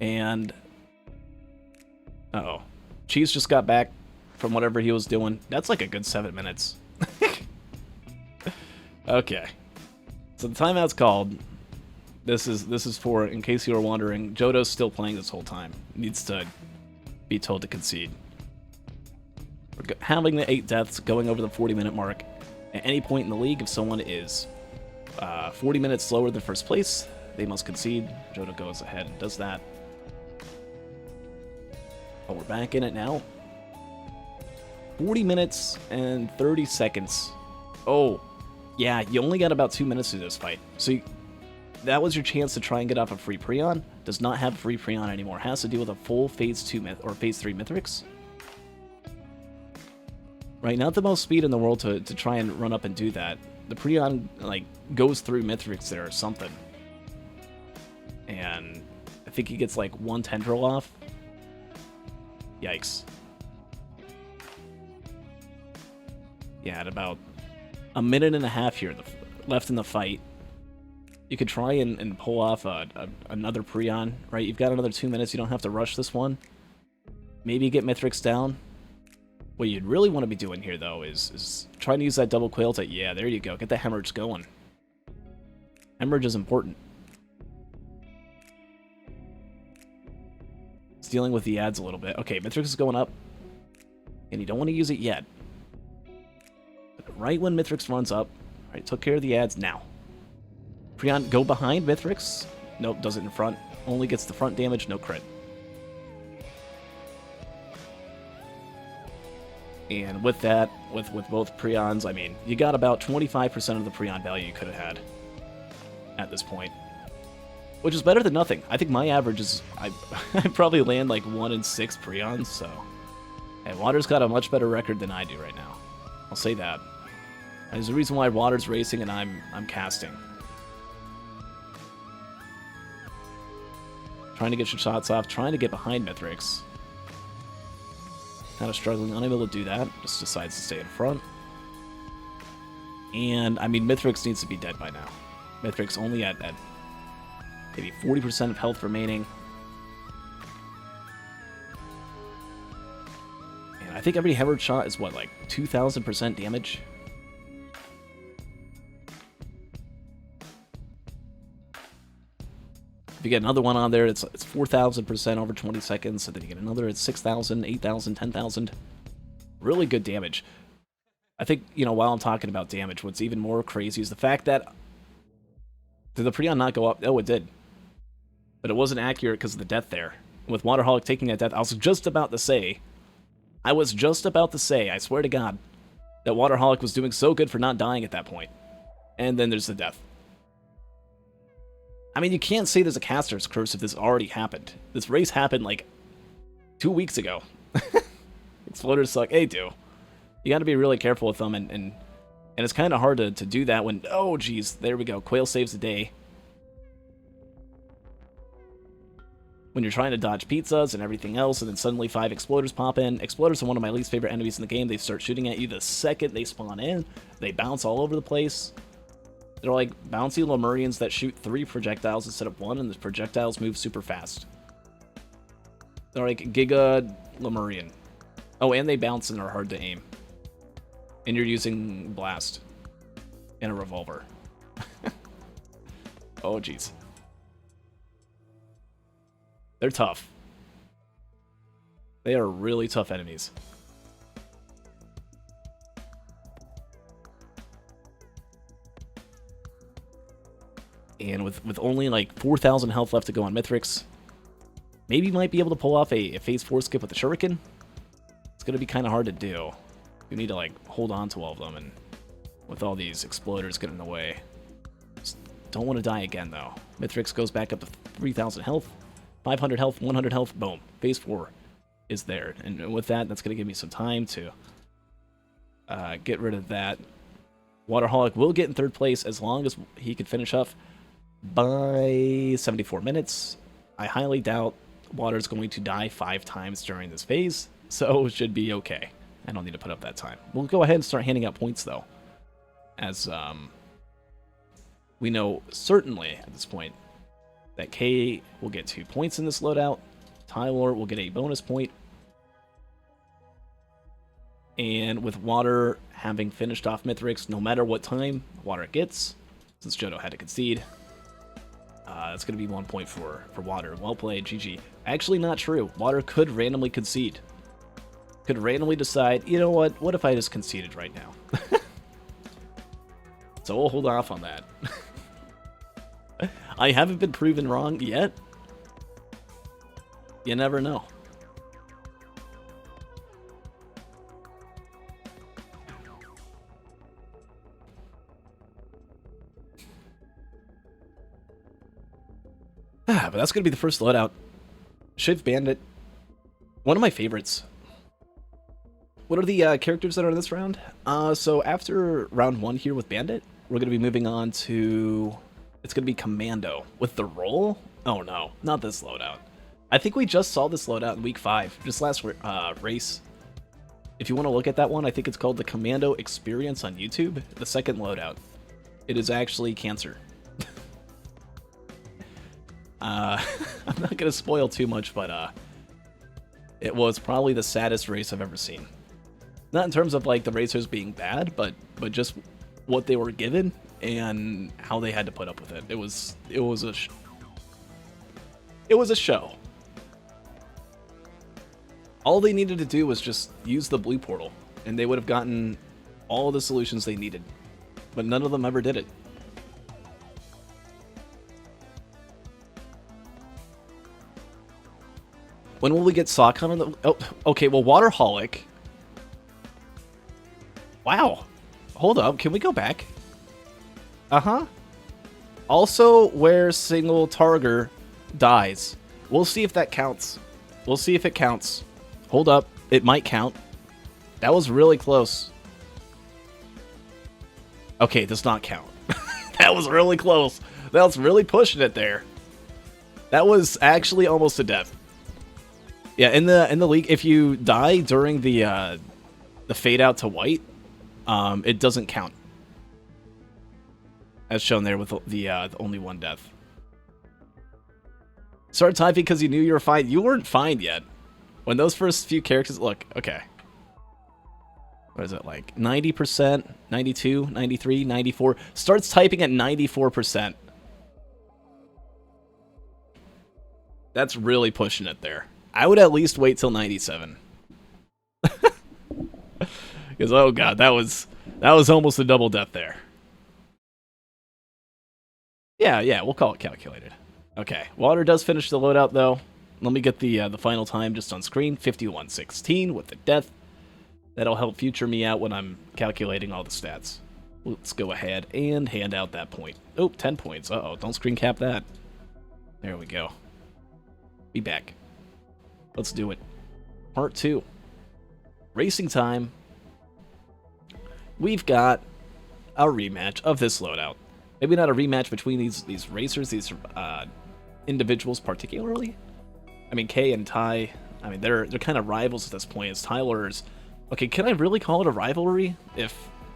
And uh-oh. Cheese just got back from whatever he was doing. That's like a good 7 minutes. Okay. So the timeout's called. This is for, in case you were wondering, Johto's still playing this whole time. Needs to be told to concede. We're having the 8 deaths, going over the 40-minute mark. At any point in the league, if someone is 40 minutes slower than first place, they must concede. Johto goes ahead and does that. But we're back in it now. 40 minutes and 30 seconds. Oh, yeah, you only got about 2 minutes to this fight. So that was your chance to try and get off a free Prion. Does not have a free Prion anymore. Has to deal with a full Phase 2 or Phase 3 Mithrix. Right, not the most speed in the world to try and run up and do that. The Prion, like, goes through Mithrix there or something. And I think he gets, like, 1 tendril off. Yikes. Yeah, at about a minute and a half here left in the fight. You could try and pull off another Prion, right? You've got another 2 minutes. You don't have to rush this one. Maybe get Mithrix down. What you'd really want to be doing here, though, is trying to use that double Quail to... Yeah, there you go. Get the Hemorrhage going. Hemorrhage is important. It's dealing with the ads a little bit. Okay, Mithrix is going up. And you don't want to use it yet. But right when Mithrix runs up... Alright, took care of the ads now. Prion, go behind Mithrix. Nope, does it in front. Only gets the front damage, no crit. And with that, with both Prions, I mean, you got about 25% of the Prion value you could have had at this point. Which is better than nothing. I think my average is... I probably land like 1 in 6 Prions, so... Hey, Water's got a much better record than I do right now. I'll say that. There's a reason why Water's racing and I'm casting. Trying to get your shots off, trying to get behind Mithrix. Kind of struggling, unable to do that. Just decides to stay in front. And, I mean, Mithrix needs to be dead by now. Mithrix only at maybe 40% of health remaining. And I think every Hemorrhage shot is, what, like 2,000% damage? If you get another one on there, it's 4,000% over 20 seconds, and then you get another at 6,000, 8,000, 10,000. Really good damage. I think, you know, while I'm talking about damage, what's even more crazy is the fact that... Did the Prion not go up? Oh, it did. But it wasn't accurate because of the death there. With Waterholic taking that death, I was just about to say, I swear to God, that Waterholic was doing so good for not dying at that point. And then there's the death. I mean, you can't say there's a caster's curse if this already happened. This race happened, like, 2 weeks ago. Exploders suck. They do. You gotta be really careful with them, and it's kind of hard to do that when... Oh, geez. There we go. Quail saves the day. When you're trying to dodge pizzas and everything else, and then suddenly 5 Exploders pop in. Exploders are one of my least favorite enemies in the game. They start shooting at you the second they spawn in. They bounce all over the place. They're like bouncy Lemurians that shoot 3 projectiles instead of 1, and the projectiles move super fast. They're like Giga Lemurian. Oh, and they bounce and are hard to aim. And you're using Blast and a revolver. Oh, jeez. They're tough. They are really tough enemies. And with only like 4,000 health left to go on Mithrix, maybe might be able to pull off a phase 4 skip with the Shuriken. It's going to be kind of hard to do. You need to like hold on to all of them, and with all these exploders getting in the way. Just don't want to die again though. Mithrix goes back up to 3,000 health, 500 health, 100 health, boom. Phase 4 is there. And with that, that's going to give me some time to get rid of that. Waterholic will get in 3rd place as long as he can finish up by 74 minutes. I highly doubt Water's going to die 5 times during this phase, so it should be okay. I don't need to put up that time. We'll go ahead and start handing out points, though, as we know certainly at this point that Kei will get 2 points in this loadout. Tyler will get a bonus point. And with Water having finished off Mithrix, no matter what time Water gets, since Johto had to concede, it's going to be 1 point for Water. Well played, GG. Actually, not true. Water could randomly concede. Could randomly decide, you know what if I just conceded right now? So we'll hold off on that. I haven't been proven wrong yet. You never know. But that's going to be the first loadout. Shiv Bandit. One of my favorites. What are the characters that are in this round? So after round 1 here with Bandit, we're going to be moving on to... It's going to be Commando. With the roll? Oh no, not this loadout. I think we just saw this loadout in week 5, just last race. If you want to look at that one, I think it's called the Commando Experience on YouTube. The second loadout. It is actually Cancer. I'm not going to spoil too much, but it was probably the saddest race I've ever seen. Not in terms of like the racers being bad, but just what they were given and how they had to put up with it. It was a show. All they needed to do was just use the blue portal, and they would have gotten all the solutions they needed. But none of them ever did it. When will we get Sawcon on the... Oh, okay, well, Waterholic... Wow. Hold up, can we go back? Uh-huh. Also, where single Targar dies. We'll see if that counts. We'll see if it counts. Hold up, it might count. That was really close. Okay, it does not count. That was really close. That was really pushing it there. That was actually almost a death. Yeah, in the league, if you die during the fade out to white, it doesn't count, as shown there with the only 1 death. Start typing because you knew you were fine. You weren't fine yet. When those first few characters... Look, okay. What is it, like 90%, 92, 93, 94? Starts typing at 94%. That's really pushing it there. I would at least wait till 97. Because, oh god, that was almost a double death there. Yeah, we'll call it calculated. Okay, Water does finish the loadout, though. Let me get the final time just on screen. 51:16 with the death. That'll help future me out when I'm calculating all the stats. Let's go ahead and hand out that point. Oh, 10 points. Uh-oh, don't screen cap that. There we go. Be back. Let's do it. Part 2. Racing time. We've got a rematch of this loadout. Maybe not a rematch between these racers, these individuals particularly. I mean, Kei and Tai, I mean, they're kind of rivals at this point. As Tyler's... Okay, can I really call it a rivalry if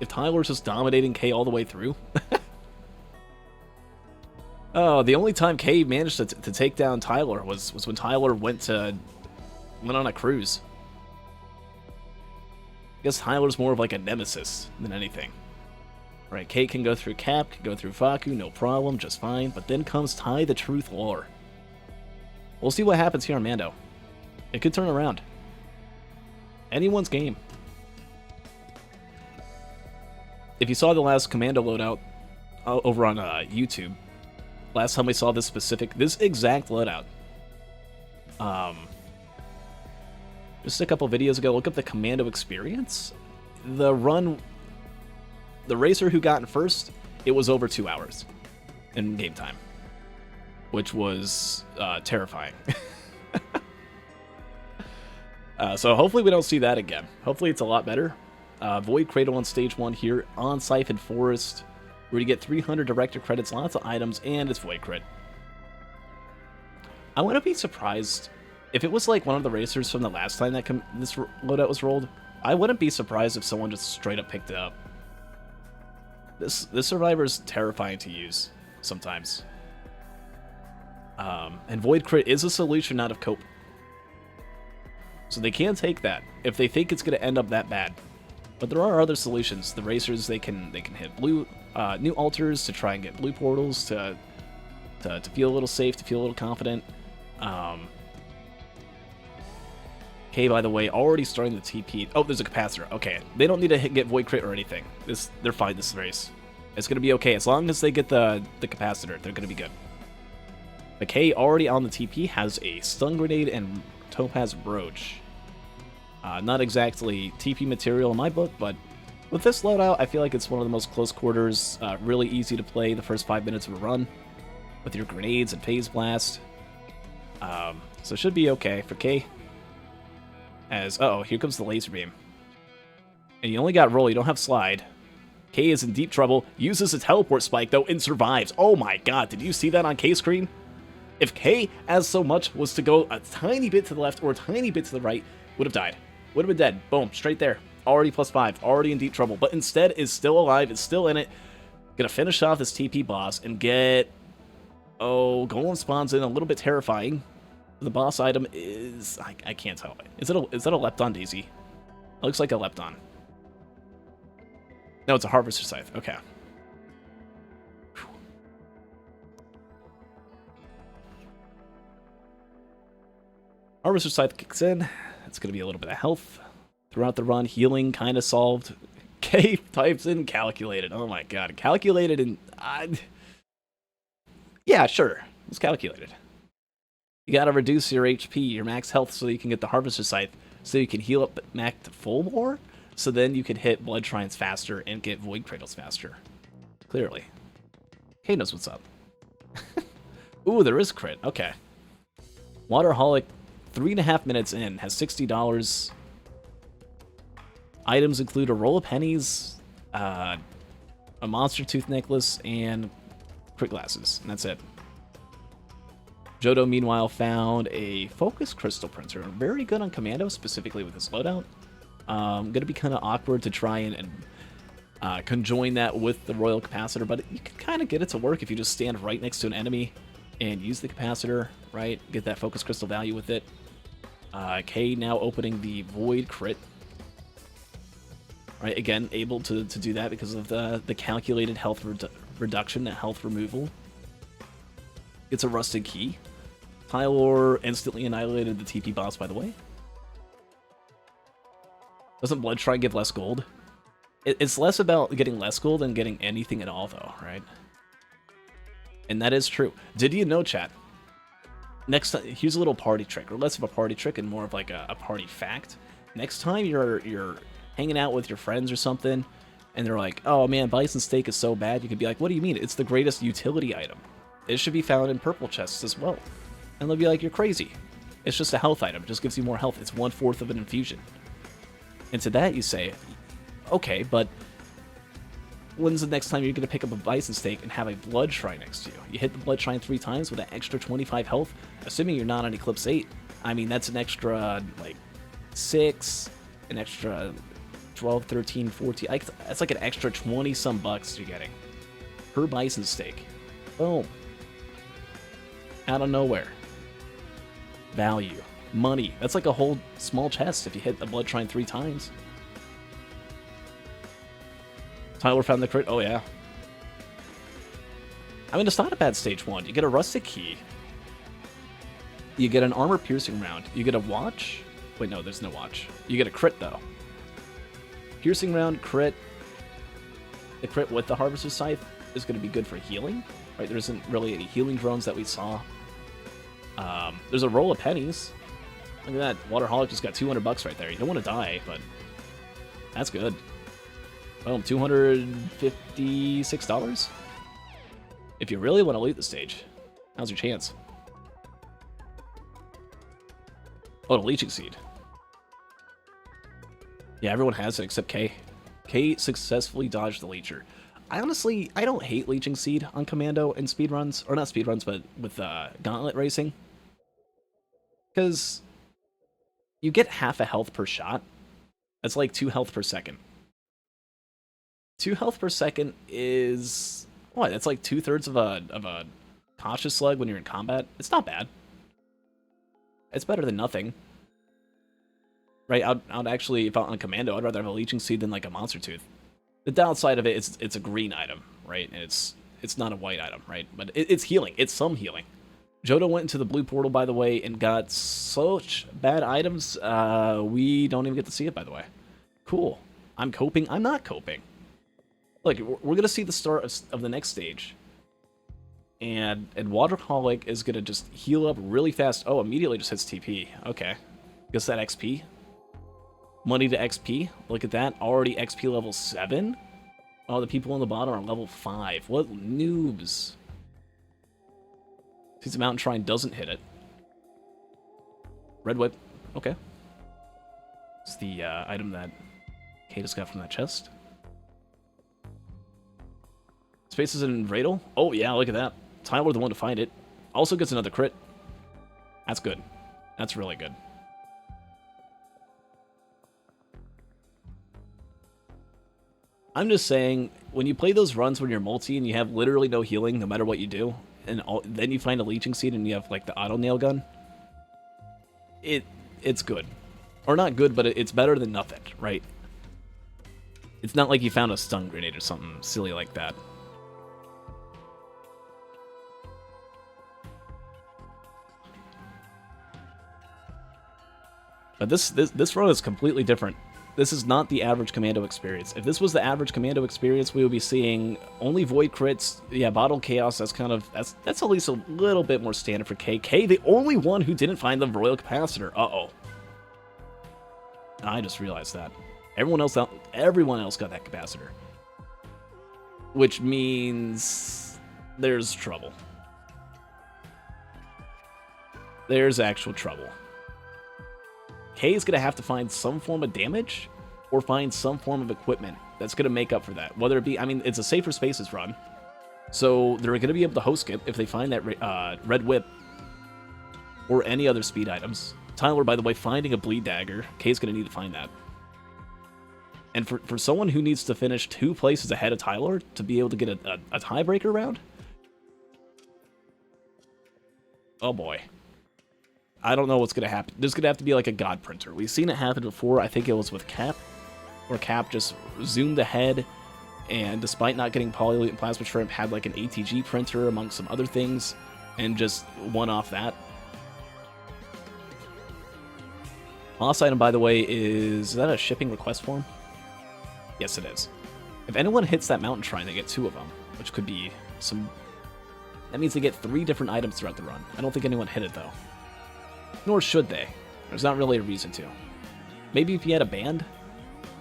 Tyler's just dominating Kei all the way through? Oh, the only time Kei managed to take down Tyler was when Tyler went on a cruise. I guess Tyler's more of like a nemesis than anything. Right, Kei can go through Cap, can go through Faku, no problem, just fine. But then comes Tai the Truth Lore. We'll see what happens here on Mando. It could turn around. Anyone's game. If you saw the last Commando loadout over on YouTube, Last time we saw this exact loadout. Just a couple videos ago, look up the Commando experience. The racer who got in first, it was over 2 hours in game time, which was terrifying. So hopefully we don't see that again. Hopefully it's a lot better. Void Cradle on stage 1 here on Siphon Forest, where you get 300 director credits, lots of items, and it's Void Crit. I wouldn't be surprised if it was like one of the racers from the last time that this loadout was rolled. I wouldn't be surprised if someone just straight up picked it up. This Survivor is terrifying to use sometimes. And Void Crit is a solution out of Cope. So they can take that if they think it's going to end up that bad. But there are other solutions. The racers, they can hit blue new altars to try and get blue portals to feel a little safe, to feel a little confident. Okay, by the way, already starting the TP. Oh, there's a capacitor. Okay, they don't need to get Void Crit or anything. They're fine this race. It's going to be okay. As long as they get the capacitor, they're going to be good. The K already on the TP has a stun grenade and topaz brooch. Not exactly TP material in my book, but with this loadout, I feel like it's one of the most close quarters, really easy to play the first 5 minutes of a run with your grenades and phase blast. So it should be okay for K. Here comes the laser beam. And you only got roll, you don't have slide. K is in deep trouble, uses a teleport spike though, and survives. Oh my god, did you see that on K's screen? If K, as so much, was to go a tiny bit to the left or a tiny bit to the right, would have died. Would have been dead. Boom, straight there. Already +5, already in deep trouble. But instead is still alive, is still in it. Gonna finish off this TP boss and get... Oh, Golem spawns in, a little bit terrifying. The boss item is... I can't tell. Is that a Lepton Daisy? It looks like a Lepton. No, it's a Harvester Scythe. Okay. Harvester Scythe kicks in. It's going to be a little bit of health throughout the run. Healing kind of solved. K types in calculated. Oh my god. Calculated and... yeah, sure. It's calculated. You got to reduce your HP, your max health, so that you can get the Harvester Scythe, so you can heal up back to full more, so then you can hit Blood Shrines faster and get Void Cradles faster. Clearly. K knows what's up. Ooh, there is crit. Okay. Waterholic, 3.5 minutes in, has $60. Items include a roll of pennies, a monster tooth necklace, and crit glasses, and that's it. Jodo, meanwhile, found a focus crystal printer. Very good on Commando, specifically with this loadout. Going to be kind of awkward to try and conjoin that with the Royal Capacitor, but you can kind of get it to work if you just stand right next to an enemy and use the capacitor, right? Get that focus crystal value with it. K now opening the Void Crit. Right, again, able to do that because of the calculated health reduction, that health removal. Gets a rusted key. Tylor instantly annihilated the TP boss, by the way. Doesn't Blood Shrine give less gold? It's less about getting less gold than getting anything at all, though, right? And that is true. Did you know, chat? Next time, here's a little party trick, or less of a party trick and more of like a party fact. Next time you're hanging out with your friends or something, and they're like, "Oh man, bison steak is so bad," you could be like, "What do you mean? It's the greatest utility item. It should be found in purple chests as well." And they'll be like, "You're crazy. It's just a health item. It just gives you more health. It's 1/4 of an infusion." And to that you say, "Okay, but when's the next time you're going to pick up a bison steak and have a blood shrine next to you? You hit the blood shrine 3 times with an extra 25 health, assuming you're not on Eclipse 8. I mean, that's an extra, like, 6, an extra 12, 13, 14. That's like an extra 20-some bucks you're getting per bison steak. Boom. Out of nowhere. Value. Money. That's like a whole small chest if you hit the blood shrine 3 times. Tyler found the crit. Oh, yeah. I mean, it's not a bad stage 1. You get a rustic key. You get an armor piercing round. You get a watch. Wait, no, there's no watch. You get a crit, though. Piercing round, crit. The crit with the Harvester's Scythe. is going to be good for healing. Right? There isn't really any healing drones that we saw. There's a roll of pennies. Look at that. Waterholic just got 200 bucks right there. You don't want to die, but that's good. Boom, $256. If you really want to loot the stage, now's your chance. Oh, the leeching seed. Yeah, everyone has it except K. K successfully dodged the leecher. I don't hate leeching seed on commando and speedruns, or not speedruns, but with gauntlet racing, because you get half a health per shot. That's like 2 health per second. 2 health per second is what? That's like 2/3 of a cautious slug when you're in combat. It's not bad. It's better than nothing. Right? I'd actually, if I'm on commando, I'd rather have a leeching seed than like a monster tooth. The downside of it, it's a green item, right? And it's not a white item, right? But it's healing. It's some healing. Jodo went into the blue portal, by the way, and got such bad items, we don't even get to see it, by the way. Cool. I'm coping. I'm not coping. Look, we're going to see the start of the next stage. And Waterholic is going to just heal up really fast. Oh, immediately just hits TP. Okay. Guess that XP. Money to XP. Look at that. Already XP level 7. Oh, the people on the bottom are level 5. What noobs. Sees the Mountain Shrine, doesn't hit it. Red Whip. Okay. It's the item that Kate just got from that chest. Spaces in Radel. Oh, yeah, look at that. Tyler, the one to find it. Also gets another crit. That's good. That's really good. I'm just saying, when you play those runs when you're multi and you have literally no healing, no matter what you do, and then you find a leeching seed and you have like the auto nail gun, it's good. Or not good, but it's better than nothing, right? It's not like you found a stun grenade or something silly like that. But this run is completely different. This is not the average commando experience. If this was the average commando experience, we would be seeing only void crits. Yeah, bottle chaos. That's kind of that's at least a little bit more standard for K. K, the only one who didn't find the royal capacitor. Uh-oh. I just realized that. Everyone else got that capacitor, which means there's trouble. There's actual trouble. K is going to have to find some form of damage or find some form of equipment that's going to make up for that. Whether it be, I mean, it's a safer spaces run, so they're going to be able to host skip if they find that red whip or any other speed items. Tyler, by the way, finding a bleed dagger. K is going to need to find that. And for someone who needs to finish 2 places ahead of Tyler to be able to get a tiebreaker round, oh boy. I don't know what's going to happen. There's going to have to be like a god printer. We've seen it happen before. I think it was with Cap, where Cap just zoomed ahead, and despite not getting Polyloot and Plasma Shrimp, had like an ATG printer among some other things, and just won off that. Lost item, by the way, is that a shipping request form? Yes, it is. If anyone hits that mountain shrine, they get 2 of them, which could be some... That means they get 3 different items throughout the run. I don't think anyone hit it, though. Nor should they. There's not really a reason to. Maybe if you had a band,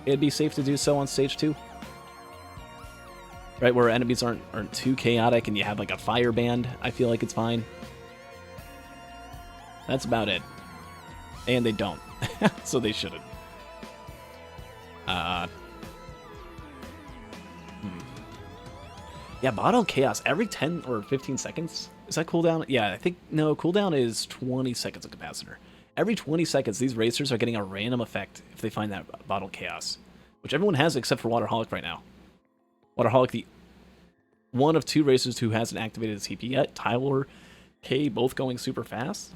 it'd be safe to do so on stage 2. Right, where enemies aren't too chaotic and you have like a fire band, I feel like it's fine. That's about it. And they don't. So they shouldn't. Yeah, Bottle Chaos every 10 or 15 seconds. Is that cooldown? Yeah, I think, no, cooldown is 20 seconds of capacitor. Every 20 seconds, these racers are getting a random effect if they find that Bottle Chaos, which everyone has except for Waterholic right now. Waterholic, the one of 2 racers who hasn't activated his TP yet. Tyler, K, both going super fast.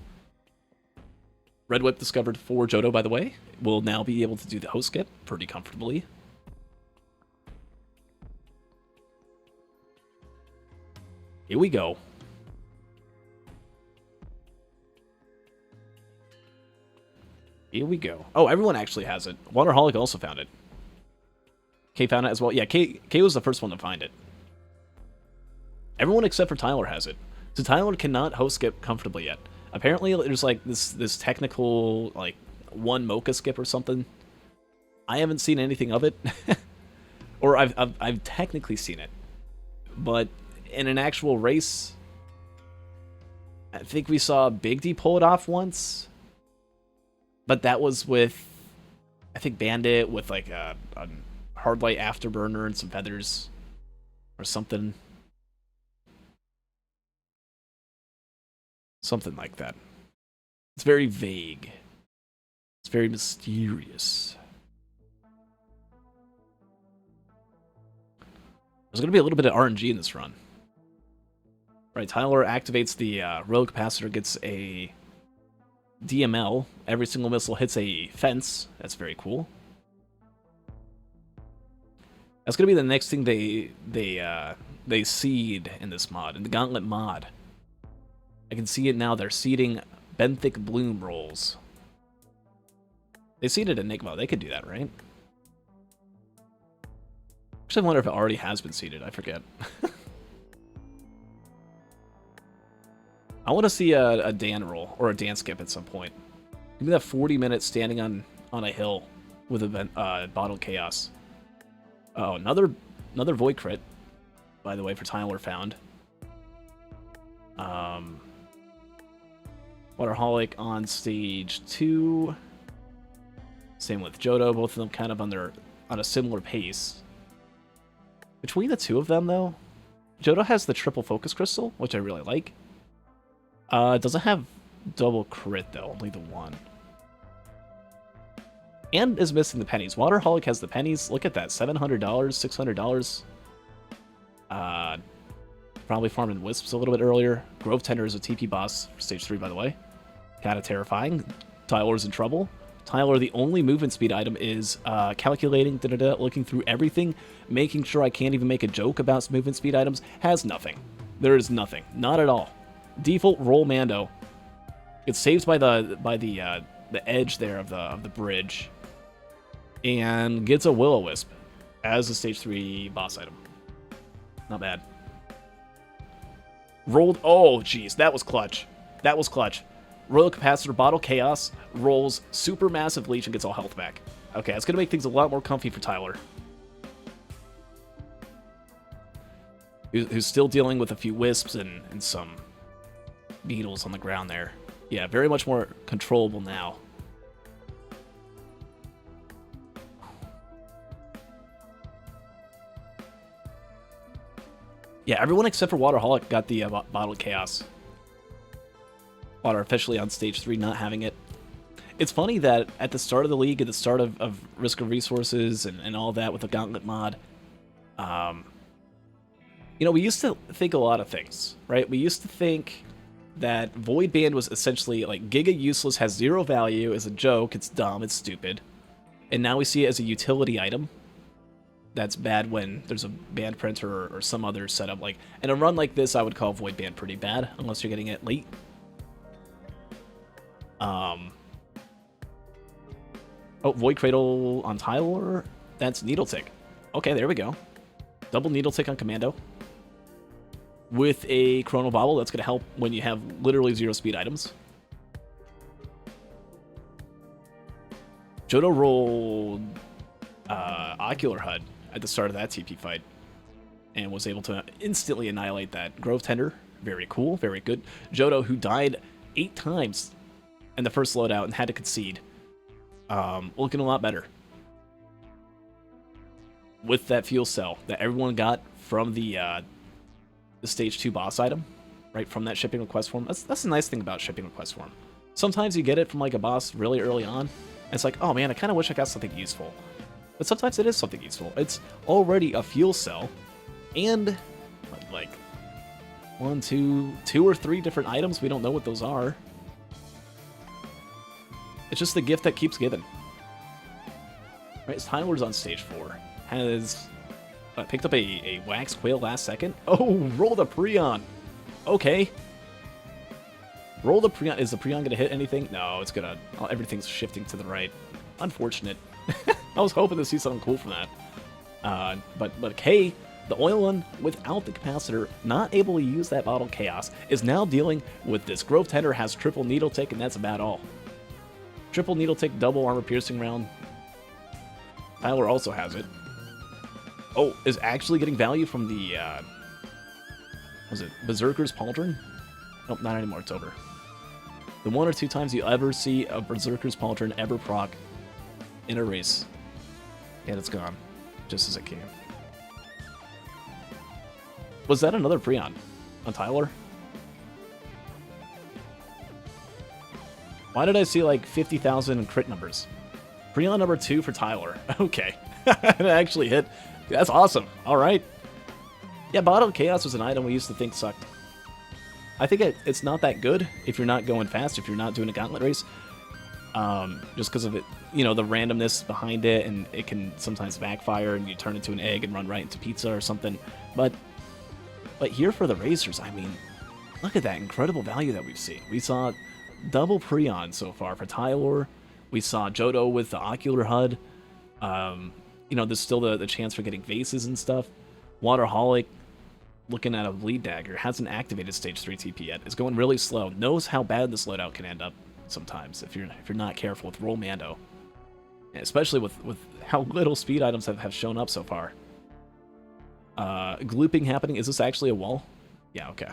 Red Whip discovered for Jodo, by the way. Will now be able to do the host skip pretty comfortably. Here we go. Here we go. Oh, everyone actually has it. Waterholic also found it. K found it as well. Yeah, K was the first one to find it. Everyone except for Tyler has it. So Tyler cannot host skip comfortably yet. Apparently, there's like this technical like one mocha skip or something. I haven't seen anything of it, or I've technically seen it, but in an actual race, I think we saw Big D pull it off once, but that was with, I think, Bandit with like a hard light afterburner and some feathers or something. Something like that. It's very vague. It's very mysterious. There's going to be a little bit of RNG in this run. Right, Tyler activates the reroll capacitor, gets a DML. Every single missile hits a fence. That's very cool. That's going to be the next thing they seed in this mod, in the Gauntlet mod. I can see it now. They're seeding benthic bloom rolls. They seeded Enigma. They could do that, right? Actually, I wonder if it already has been seeded. I forget. I want to see a Dan roll or a Dan skip at some point. Give me that 40 minutes standing on a hill with a bottled chaos. Oh, another void crit, by the way, for Tyler found. Waterholic on stage 2. Same with Johto. Both of them kind of on a similar pace. Between the two of them, though, Johto has the triple focus crystal, which I really like. It doesn't have double crit, though. Only the one. And is missing the pennies. Waterholic has the pennies. Look at that. $700, $600. Probably farming Wisps a little bit earlier. Grove Tender is a TP boss for stage 3, by the way. Kind of terrifying. Tyler's in trouble. Tyler, the only movement speed item is calculating, looking through everything, making sure I can't even make a joke about movement speed items. Has nothing. There is nothing. Not at all. Default roll Mando. It's saved by the edge there of the bridge, and gets a Will-O-Wisp as a stage 3 boss item. Not bad. Rolled. Oh, jeez, that was clutch. That was clutch. Royal Capacitor, Bottle Chaos, rolls super massive leech and gets all health back. Okay, that's gonna make things a lot more comfy for Tyler, who's still dealing with a few wisps and some beetles on the ground there. Yeah, very much more controllable now. Yeah, everyone except for Waterholic got the Bottled Chaos. Water officially on stage 3, not having it. It's funny that at the start of the league, at the start of Risk of Resources and all that with the Gauntlet mod, you know, we used to think a lot of things, right? We used to think that Void Band was essentially like giga useless, has 0 value, is a joke, it's dumb, it's stupid. And now we see it as a utility item. That's bad when there's a band printer or some other setup. Like in a run like this, I would call Void Band pretty bad, unless you're getting it late. Oh, Void Cradle on Tyler. That's Needle Tick. Okay, there we go. Double Needle Tick on Commando. With a Chrono Bobble, that's going to help when you have literally 0 speed items. Johto rolled Ocular HUD at the start of that TP fight and was able to instantly annihilate that. Grove Tender, very cool, very good. Johto, who died 8 times in the first loadout and had to concede, looking a lot better. With that fuel cell that everyone got from the stage 2 boss item, right from that shipping request form. That's the nice thing about shipping request form. Sometimes you get it from like a boss really early on, and it's like, oh man, I kind of wish I got something useful. But sometimes it is something useful. It's already a fuel cell, and like 1, 2 or 3 different items. We don't know what those are. It's just the gift that keeps giving. Right, Tyler's on stage 4. Has picked up a Wax Quail last second. Oh, rolled a Prion. Okay. Rolled a Prion. Is the Prion going to hit anything? No, it's going to... Oh, everything's shifting to the right. Unfortunate. I was hoping to see something cool from that. But Kei The oil one, without the capacitor, not able to use that Bottle Chaos, is now dealing with this. Grove Tender has triple Needle Tick, and that's about all. Triple Needle Tick, double Armor Piercing Round. Tyler also has it. Oh, is actually getting value from the, was it Berserker's Pauldron? Nope, not anymore, it's over. The 1 or 2 times you ever see a Berserker's Pauldron ever proc in a race, and it's gone, just as it came. Was that another Prion on Tyler? Why did I see like 50,000 crit numbers? Prion number 2 for Tyler. Okay. It actually hit. That's awesome. All right. Yeah, Bottle Chaos was an item we used to think sucked. I think it's not that good if you're not going fast, if you're not doing a gauntlet race. Just because of it, you know, the randomness behind it, and it can sometimes backfire and you turn into an egg and run right into pizza or something. But here for the racers, I mean, look at that incredible value that we've seen. We saw double Prion so far for Tyler. We saw Johto with the Ocular HUD. You know, there's still the chance for getting vases and stuff. Waterholic, looking at a Bleed Dagger, hasn't activated Stage 3 TP yet. It's going really slow. Knows how bad this loadout can end up sometimes if you're not careful with Roll Mando. And especially with how little speed items have shown up so far. Glooping happening. Is this actually a wall? Yeah, okay.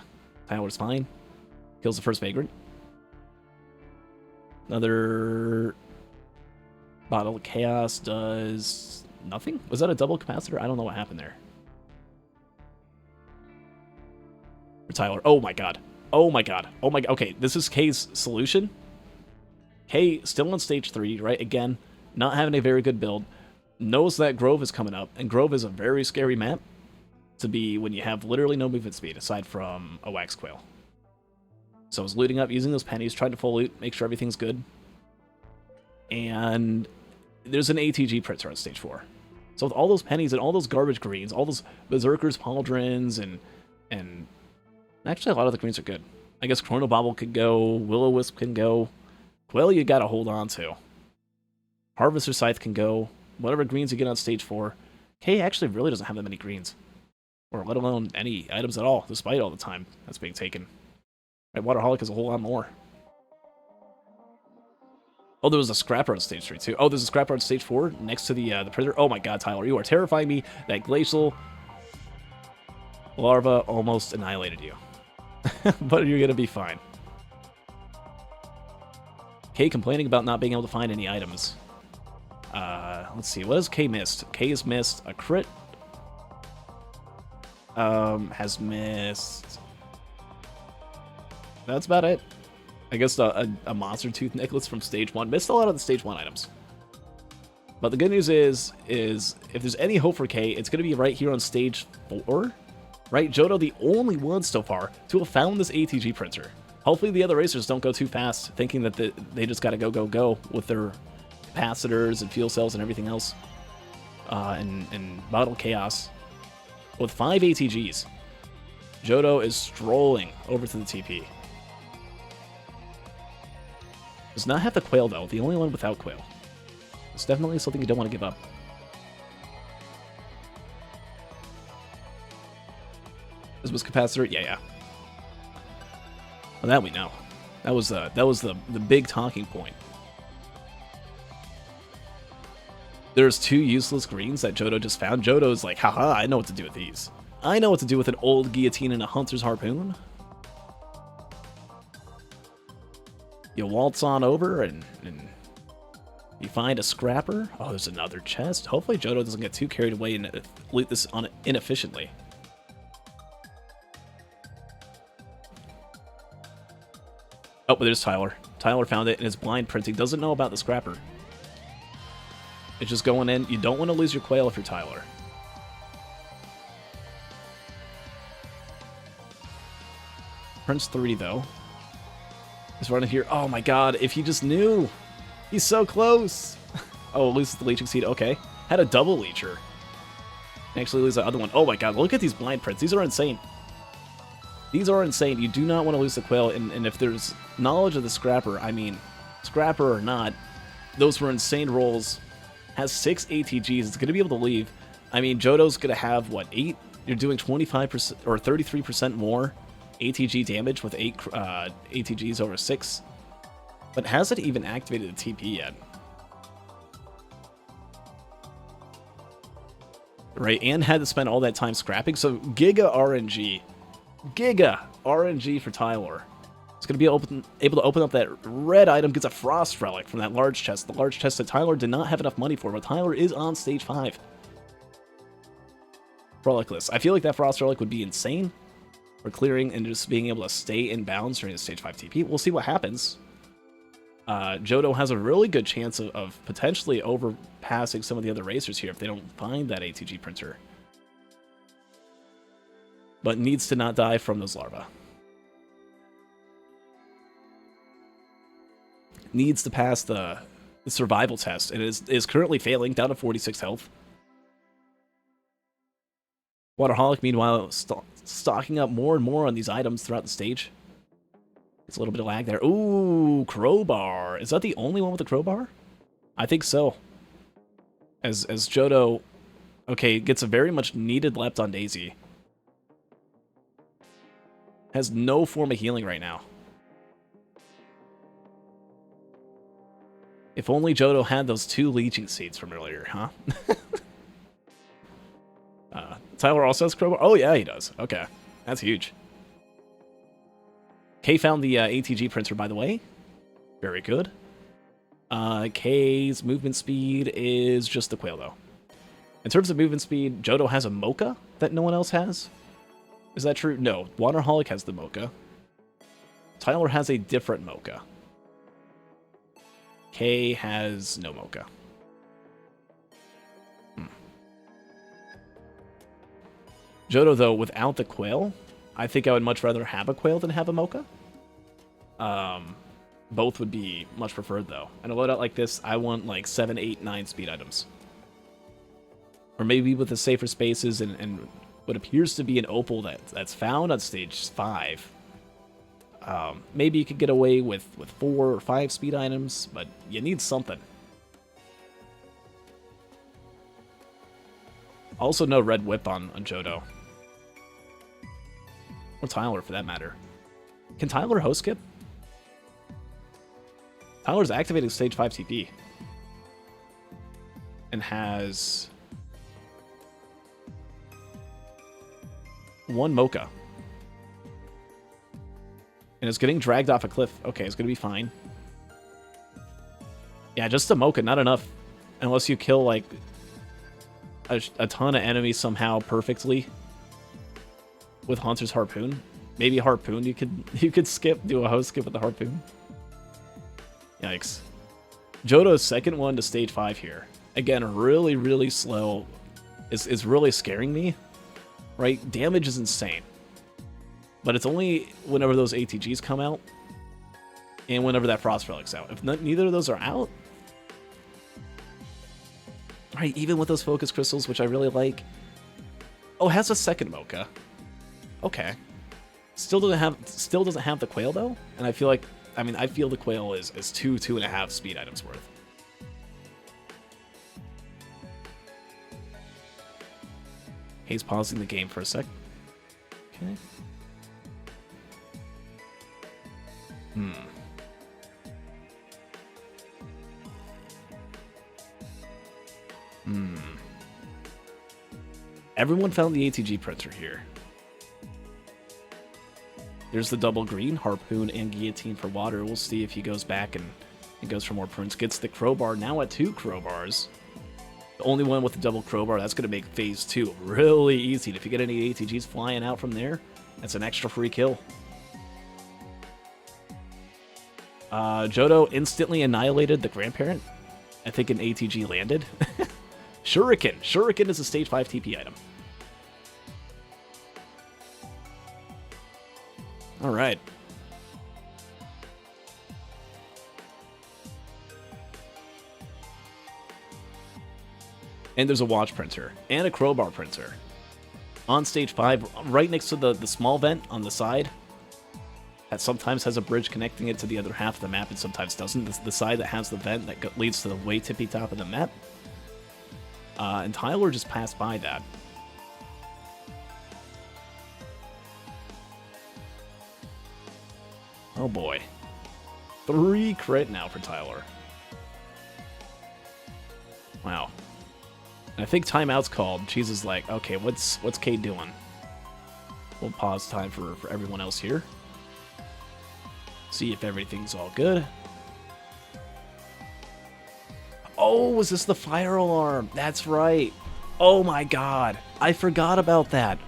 Tyler's fine. Kills the first Vagrant. Another Bottle of Chaos does nothing? Was that a double capacitor? I don't know what happened there. For Tyler. Oh my god. Oh my god. Oh my god. Okay, this is Kei's solution. Kei still on stage 3, right? Again, not having a very good build. Knows that Grove is coming up, and Grove is a very scary map to be when you have literally no movement speed aside from a Wax Quail. So I was looting up, using those pennies, trying to full loot, make sure everything's good. And there's an ATG printer on stage 4. So with all those pennies and all those garbage greens, all those Berserkers, Pauldrons, and actually a lot of the greens are good. I guess Chrono Bobble could go, Will-O-Wisp can go. Quail you gotta hold on to. Harvester Scythe can go. Whatever greens you get on stage 4. Kei actually really doesn't have that many greens. Or let alone any items at all, despite all the time that's being taken. Right, Waterholic is a whole lot more. Oh, there was a Scrapper on stage 3 too. Oh, there's a Scrapper on stage 4 next to the Predator. Oh my god, Tyler, you are terrifying me. That Glacial Larva almost annihilated you. But you're gonna be fine. Kei complaining about not being able to find any items. Let's see, what has Kei missed? Kei has missed a crit. Has missed... That's about it. I guess a Monster Tooth Necklace from stage 1. Missed a lot of the stage 1 items. But the good news is if there's any hope for Kei, it's going to be right here on stage 4. Right? Johto, the only one so far to have found this ATG printer. Hopefully the other racers don't go too fast, thinking that they just got to go with their capacitors and fuel cells and everything else. And Bottle Chaos. With 5 ATGs, Johto is strolling over to the TP. Does not have the Quail, though. The only one without Quail. It's definitely something you don't want to give up. This was capacitor? Yeah. Well, that we know. That was the big talking point. There's 2 useless greens that Johto just found. Johto's like, haha, I know what to do with these. I know what to do with an old guillotine and a hunter's harpoon. You waltz on over and you find a Scrapper. Oh, there's another chest. Hopefully Johto doesn't get too carried away and loot this on inefficiently. Oh, but there's Tyler. Tyler found it and is blind printing. Doesn't know about the Scrapper. It's just going in. You don't want to lose your Quail if you're Tyler. Prince 3, though, is running here. Oh my god, if he just knew. He's so close. Oh, loses the Leeching Seed. Okay. Had a double Leecher. Actually lose the other one. Oh my god, look at these blind prints. These are insane. These are insane. You do not want to lose the Quail, and if there's knowledge of the Scrapper, I mean, Scrapper or not, those were insane rolls. Has 6 ATGs. It's going to be able to leave. I mean, Johto's going to have, what, 8 You're doing 25% or 33% more ATG damage with 8 ATGs over 6. But hasn't even activated the TP yet. Right, and had to spend all that time scrapping, so Giga RNG. Giga RNG for Tyler. It's going to be able to open up that red item, gets a Frost Relic from that large chest. The large chest that Tyler did not have enough money for, but Tyler is on stage 5. Relicless. I feel like that Frost Relic would be insane for clearing and just being able to stay in bounds during the stage 5 TP. We'll see what happens. Johto has a really good chance of potentially overpassing some of the other racers here if they don't find that ATG printer. But needs to not die from those larvae. Needs to pass the survival test, and is currently failing, down to 46 health. Waterholic, meanwhile, stocking up more and more on these items throughout the stage. It's a little bit of lag there. Ooh, Crowbar. Is that the only one with the Crowbar? I think so. As Johto, okay, gets a very much needed Leapt on Daisy. Has no form of healing right now. If only Johto had those 2 leeching seeds from earlier, huh? Tyler also has Crowbar? Oh, yeah, he does. Okay. That's huge. Kei found the ATG printer, by the way. Very good. Kei's movement speed is just the Quail, though. In terms of movement speed, Johto has a Mocha that no one else has. Is that true? No. Waterholic has the Mocha. Tyler has a different Mocha. Kei has no Mocha. Johto, though, without the Quail, I think I would much rather have a Quail than have a Mocha. Both would be much preferred, though. And a loadout like this, I want like 7, 8, 9 speed items. Or maybe with the safer spaces and what appears to be an Opal that's found on stage 5. Maybe you could get away with 4 or 5 speed items, but you need something. Also, no Red Whip on Johto. Or Tyler, for that matter. Can Tyler host skip? Tyler's activating stage 5 TP. And has 1 Mocha. And is getting dragged off a cliff. Okay, it's going to be fine. Yeah, just a Mocha, not enough. Unless you kill, like, a ton of enemies somehow perfectly. With Haunter's Harpoon. Maybe Harpoon you could skip, do a host skip with the Harpoon. Yikes. Johto's second one to stage 5 here. Again, really, really slow. Is really scaring me. Right? Damage is insane. But it's only whenever those ATGs come out. And whenever that Frost Relic's out. If neither of those are out. Right, even with those Focus Crystals, which I really like. Oh, it has a second Mocha. Okay. Still doesn't have the Quail, though. And I feel like, I feel the Quail is 2.5 speed items worth. He's pausing the game for a sec. Okay. Everyone found the ATG printer here. There's the double green, Harpoon and Guillotine for water. We'll see if he goes back and goes for more prints. Gets the Crowbar, now at 2 Crowbars. The only one with the double Crowbar, that's going to make Phase 2 really easy. And if you get any ATGs flying out from there, that's an extra free kill. Johto instantly annihilated the Grandparent. I think an ATG landed. Shuriken. Shuriken is a stage 5 TP item. Alright. And there's a watch printer. And a crowbar printer. On stage 5, right next to the small vent on the side. That sometimes has a bridge connecting it to the other half of the map and sometimes doesn't. This is the side that has the vent that leads to the way tippy top of the map. And Tyler just passed by that. Oh boy. 3 crit now for Tyler. Wow. I think timeout's called. Cheese is like, okay, what's Kei doing? We'll pause time for everyone else here. See if everything's all good. Oh, was this the fire alarm? That's right. Oh my god. I forgot about that.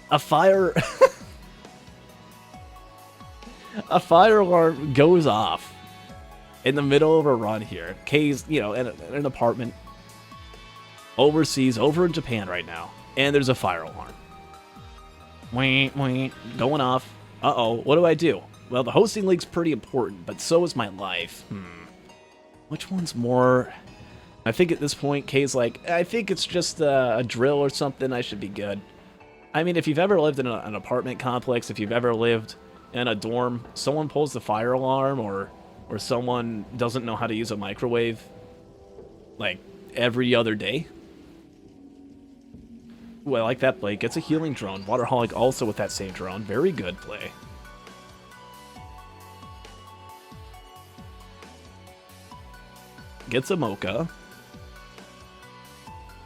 A fire... a fire alarm goes off in the middle of a run here. Kei's, you know, in an apartment overseas, over in Japan right now, and there's a fire alarm. Going off. Uh-oh, what do I do? Well, the hosting league's pretty important, but so is my life. Which one's more... I think at this point, Kei's like, I think it's just a drill or something, I should be good. I mean, if you've ever lived in an apartment complex, if you've ever lived in a dorm, someone pulls the fire alarm, or someone doesn't know how to use a microwave, like, every other day. Ooh, I like that play. Gets a healing drone. Waterholic also with that same drone. Very good play. Gets a Mocha.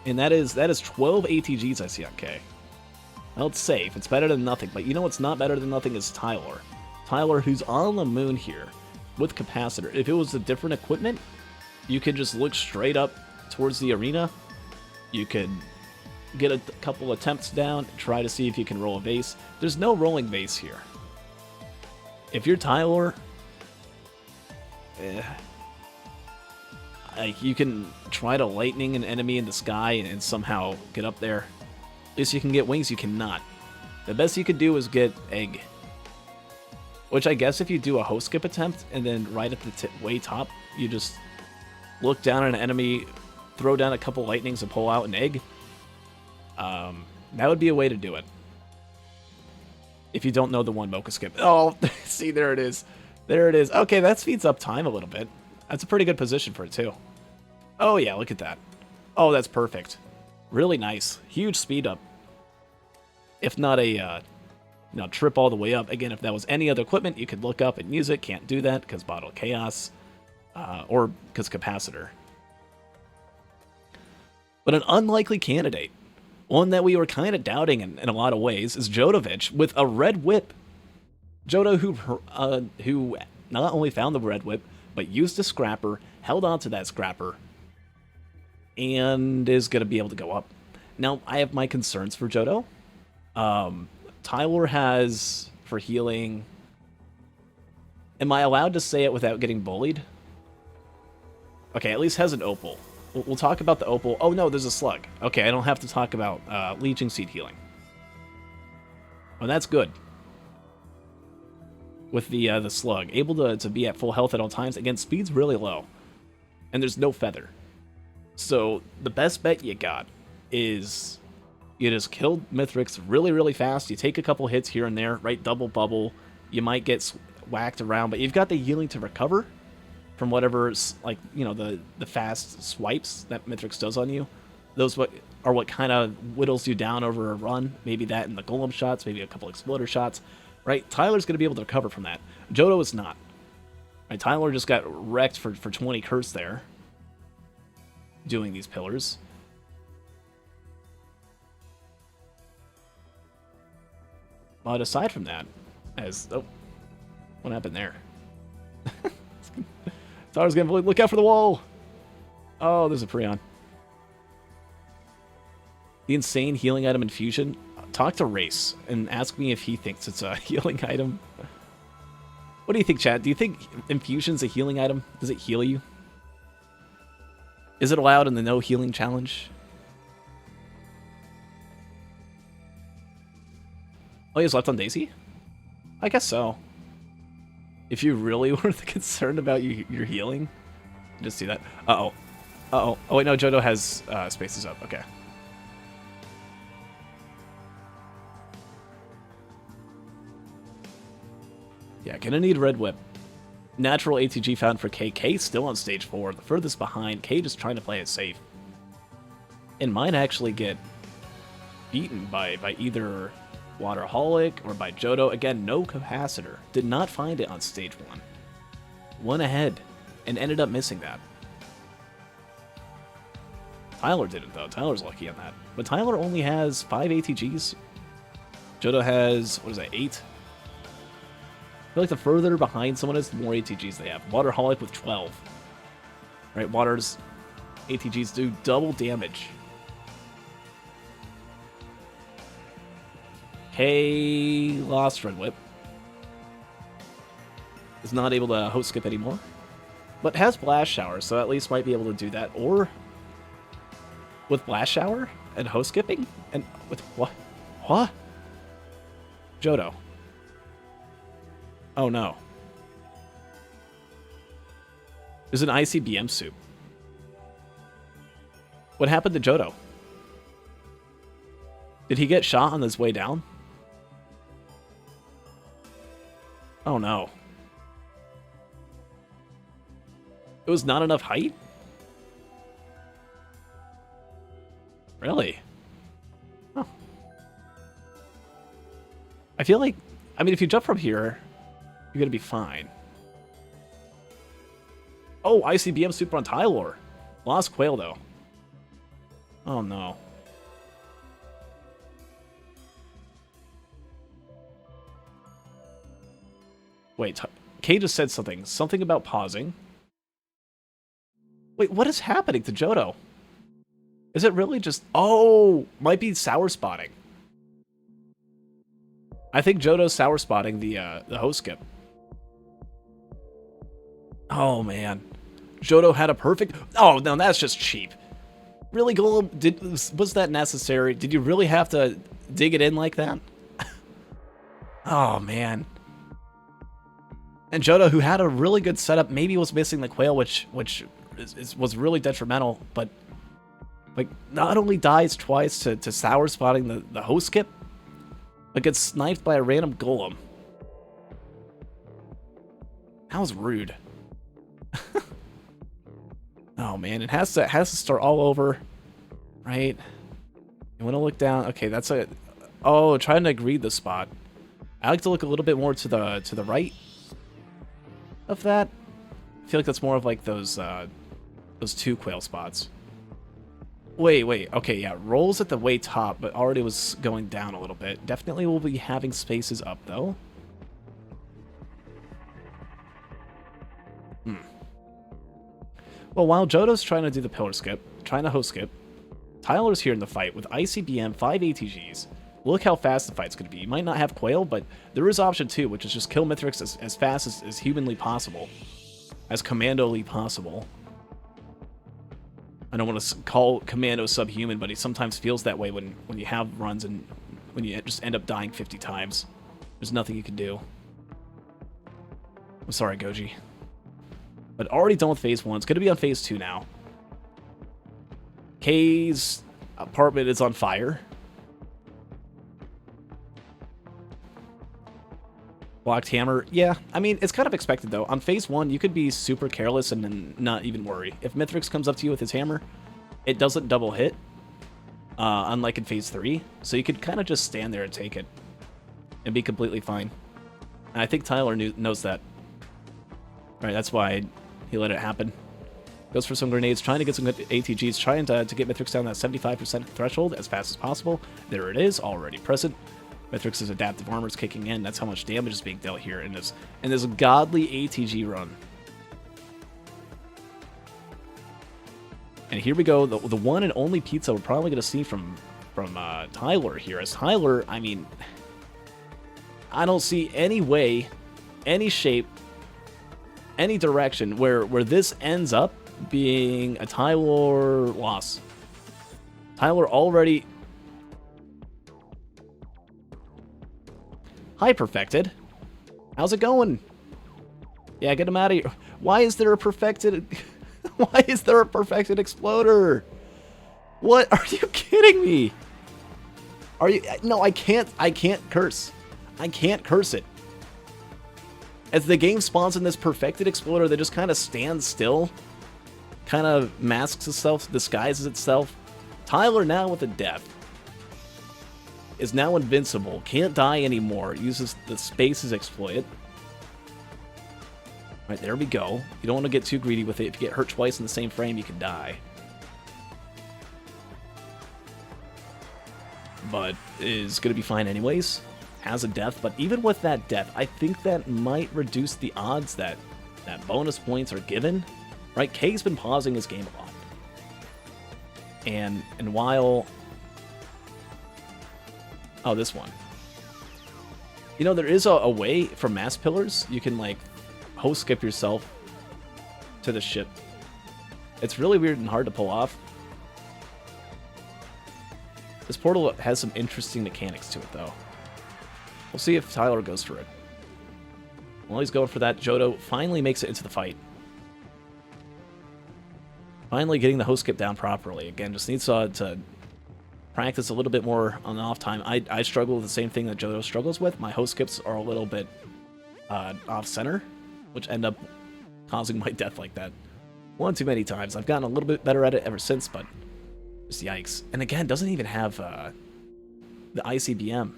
And that is 12 ATGs I see on Kei. Well, it's safe. It's better than nothing. But you know what's not better than nothing is Tyler. Tyler, who's on the moon here with Capacitor. If it was a different equipment, you could just look straight up towards the arena. You could get a couple attempts down, try to see if you can roll a vase. There's no rolling vase here. If you're Tyler, you can try to lightning an enemy in the sky and somehow get up there. At least you can get wings, you cannot. The best you could do is get egg. Which I guess if you do a host skip attempt and then right at the way top, you just look down at an enemy, throw down a couple lightnings and pull out an egg. That would be a way to do it. If you don't know the one Mocha skip. Oh, see, there it is. There it is. Okay, that speeds up time a little bit. That's a pretty good position for it, too. Oh, yeah, look at that. Oh, that's perfect. Really nice. Huge speed up. If not a trip all the way up. Again, if that was any other equipment, you could look up and use it. Can't do that because Bottle Chaos. Or because Capacitor. But an unlikely candidate, one that we were kind of doubting in a lot of ways, is Jodovich with a red whip. Jodo, who not only found the red whip, but used a scrapper, held on to that scrapper, and is going to be able to go up. Now, I have my concerns for Jodo. Tyler has, for healing... Am I allowed to say it without getting bullied? Okay, at least has an opal. We'll talk about the opal. Oh no, there's a slug. Okay, I don't have to talk about leeching seed healing. Oh, that's good. With the slug, able to be at full health at all times. Again, speed's really low, and there's no feather. So the best bet you got is you just kill Mithrix really, really fast. You take a couple hits here and there, right? Double bubble. You might get whacked around, but you've got the healing to recover from whatever's, like, you know, the fast swipes that Mithrix does on you. Those are what kind of whittles you down over a run. Maybe that and the golem shots, maybe a couple exploder shots, right? Tyler's going to be able to recover from that. Jodo is not. Right? Tyler just got wrecked for 20 curse there, doing these pillars. But aside from that, oh, what happened there? Tyler's gonna look out for the wall. Oh, there's a Prion. The insane healing item infusion. Talk to Race and ask me if he thinks it's a healing item. What do you think, chat? Do you think infusion's a healing item? Does it heal you? Is it allowed in the no healing challenge? Oh, he's left on Daisy? I guess so. If you really were concerned about your healing, just see that. Uh-oh. Uh-oh. Oh, wait, no, Jodo has spaces up. Okay. Yeah, gonna need Red Whip. Natural ATG found for Kei. Kei still on stage 4, the furthest behind. Kei just trying to play it safe. And might actually get beaten by either Waterholic or by Johto. Again, no capacitor. Did not find it on stage 1. Went ahead and ended up missing that. Tyler didn't, though. Tyler's lucky on that. But Tyler only has 5 ATGs. Johto has, what is that, 8? I feel like the further behind someone is, the more ATGs they have. Waterholic with 12. Right, Water's ATGs do double damage. Kei lost Red Whip. Is not able to host skip anymore. But has Blast Shower, so at least might be able to do that. Or with Blast Shower and host skipping? And with what? What? Johto. Oh no. There's an ICBM soup. What happened to Johto? Did he get shot on his way down? Oh no. It was not enough height? Really? Oh. I feel like, I mean, if you jump from here, you're gonna be fine. Oh, ICBM super on Tylor. Lost Quail, though. Oh, no. Wait, Kei just said something. Something about pausing. Wait, what is happening to Johto? Is it really just... Oh, might be sour spotting. I think Johto's sour spotting the host skip. Oh, man. Johto had a perfect... Oh, no, that's just cheap. Really, Golem? Was that necessary? Did you really have to dig it in like that? Oh, man. And Johto, who had a really good setup, maybe was missing the Quail, which was really detrimental, but... Like, not only dies twice to sour spotting the host skip, but gets sniped by a random Golem. That was rude. Oh man, it has to start all over, right? You want to look down. Okay, that's a... Oh, trying to read the spot. I like to look a little bit more to the right of that. I feel like that's more of like those 2 Quail spots. Wait. Okay, yeah. Rolls at the way top, but already was going down a little bit. Definitely will be having spaces up, though. Well, while Johto's trying to do the pillar skip, trying to host skip, Tyler's here in the fight with ICBM, 5 ATGs. Look how fast the fight's going to be. You might not have Quail, but there is option 2, which is just kill Mithrix as fast as humanly possible. As commando-ly possible. I don't want to call Commando subhuman, but he sometimes feels that way when you have runs and when you just end up dying 50 times. There's nothing you can do. I'm sorry, Goji. But already done with phase 1. It's going to be on phase 2 now. Kei's apartment is on fire. Blocked hammer. Yeah, I mean, it's kind of expected, though. On phase 1, you could be super careless and then not even worry. If Mithrix comes up to you with his hammer, it doesn't double hit, unlike in phase 3. So you could kind of just stand there and take it and be completely fine. And I think Tyler knows that. Right, that's why he let it happen. Goes for some grenades, trying to get some good ATGs, trying to get Mithrix down that 75% threshold as fast as possible. There it is, already present. Mithrix's adaptive armor is kicking in. That's how much damage is being dealt here in this godly ATG run. And here we go, the one and only pizza we're probably going to see from Tyler here. As Tyler, I mean, I don't see any way, any shape, any direction where this ends up being a Tyler loss. Tyler already... Hi, Perfected. How's it going? Yeah, get him out of here. Why is there a perfected... Why is there a perfected exploder? What? Are you kidding me? Are you... No, I can't curse. I can't curse it. As the game spawns in this perfected exploder that just kind of stands still, kind of masks itself, disguises itself. Tyler now with a death. is now invincible. Can't die anymore. Uses the spaces exploit. Right, there we go. You don't want to get too greedy with it. If you get hurt twice in the same frame, you can die. But is going to be fine anyways. Has a death, but even with that death, I think that might reduce the odds that bonus points are given. Right, Kei's been pausing his game a lot. And while... Oh, this one. You know, there is a way for mass pillars. You can, like, host skip yourself to the ship. It's really weird and hard to pull off. This portal has some interesting mechanics to it, though. We'll see if Tyler goes for it. While he's going for that, Johto finally makes it into the fight. Finally getting the host skip down properly. Again, just needs to practice a little bit more on the off time. I struggle with the same thing that Johto struggles with. My host skips are a little bit off-center, which end up causing my death like that one too many times. I've gotten a little bit better at it ever since, but just yikes. And again, doesn't even have the ICBM,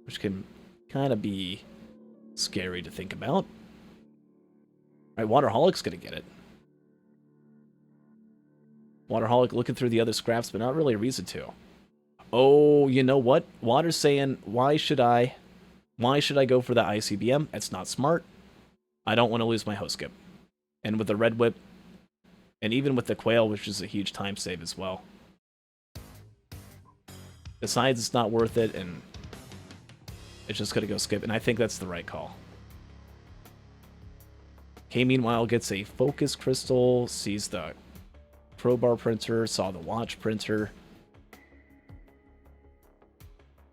which can kind of be scary to think about. All right, Waterholic's going to get it. Waterholic looking through the other scraps, but not really a reason to. Oh, you know what? Water's saying, why should I go for the ICBM? It's not smart. I don't want to lose my host skip. And with the Red Whip, and even with the Quail, which is a huge time save as well. Besides, it's not worth it, and it's just going to go skip, and I think that's the right call. Kei, meanwhile, gets a Focus Crystal, sees the Crowbar Printer, saw the Watch Printer.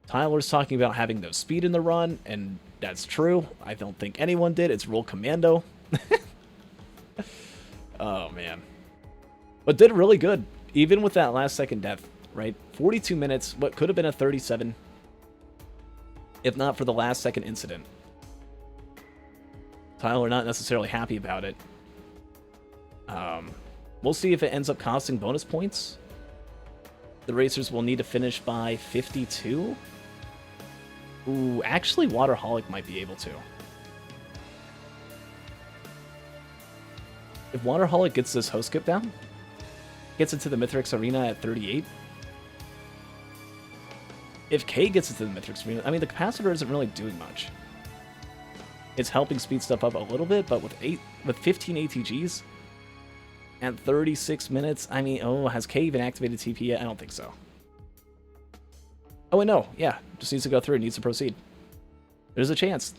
Tyler's talking about having no speed in the run, and that's true. I don't think anyone did. It's Roll Commando. Oh, man. But did really good, even with that last second death, right? 42 minutes, what could have been a 37, if not for the last second incident. Tyler not necessarily happy about it. We'll see if it ends up costing bonus points. The racers will need to finish by 52. Ooh, actually, Waterholic might be able to. If Waterholic gets this host skip down, gets into the Mithrix Arena at 38. If Kei gets into the Mithrix Arena, I mean, the capacitor isn't really doing much. It's helping speed stuff up a little bit, but with 15 ATGs at 36 minutes, I mean, oh, has Kei even activated TP yet? I don't think so. Oh, wait, no. Yeah, just needs to go through. It needs to proceed. There's a chance.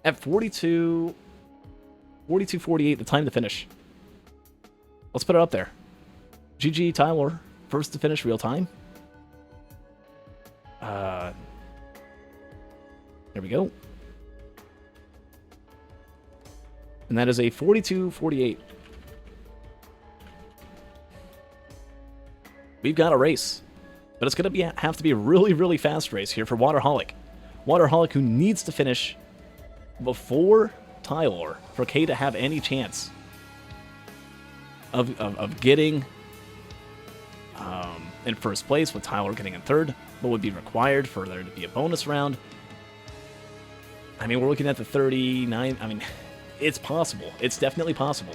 At 42, 48, the time to finish. Let's put it up there. GG, Tyler. First to finish real time. There we go. And that is a 42-48. We've got a race. But it's going to have to be a really, really fast race here for Waterholic. Waterholic, who needs to finish before Tyler for Kei to have any chance of getting in first place, with Tyler getting in third. What would be required for there to be a bonus round? I mean, we're looking at the 39. I mean, it's possible. It's definitely possible.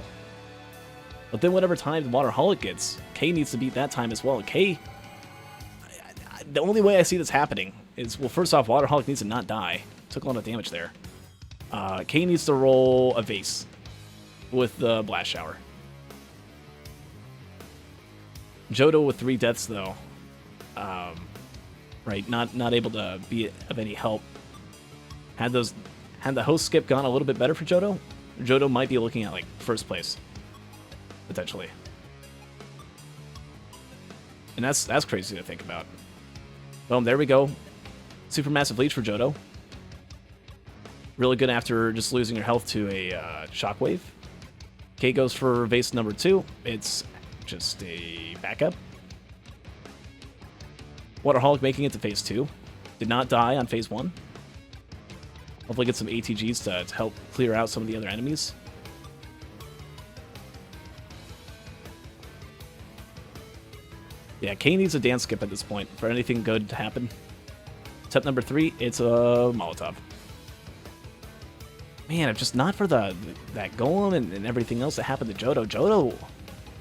But then whatever time Waterholic gets, Kei needs to beat that time as well. Kei, the only way I see this happening is, well, first off, Waterholic needs to not die. Took a lot of damage there. Kei needs to roll a vase with the Blast Shower. Johto with 3 deaths, though. Right, not able to be of any help. Had the host skip gone a little bit better for Johto, Johto might be looking at, like, first place. Potentially. And that's crazy to think about. Boom, there we go. Supermassive leech for Johto. Really good after just losing your health to a Shockwave. Kei goes for vase number 2. It's just a backup. Waterholic making it to phase 2. Did not die on phase 1. Hopefully get some ATGs to help clear out some of the other enemies. Yeah, Kei needs a dance skip at this point for anything good to happen. Step number 3, it's a Molotov. Man, if just not for that golem and everything else that happened to Johto, Johto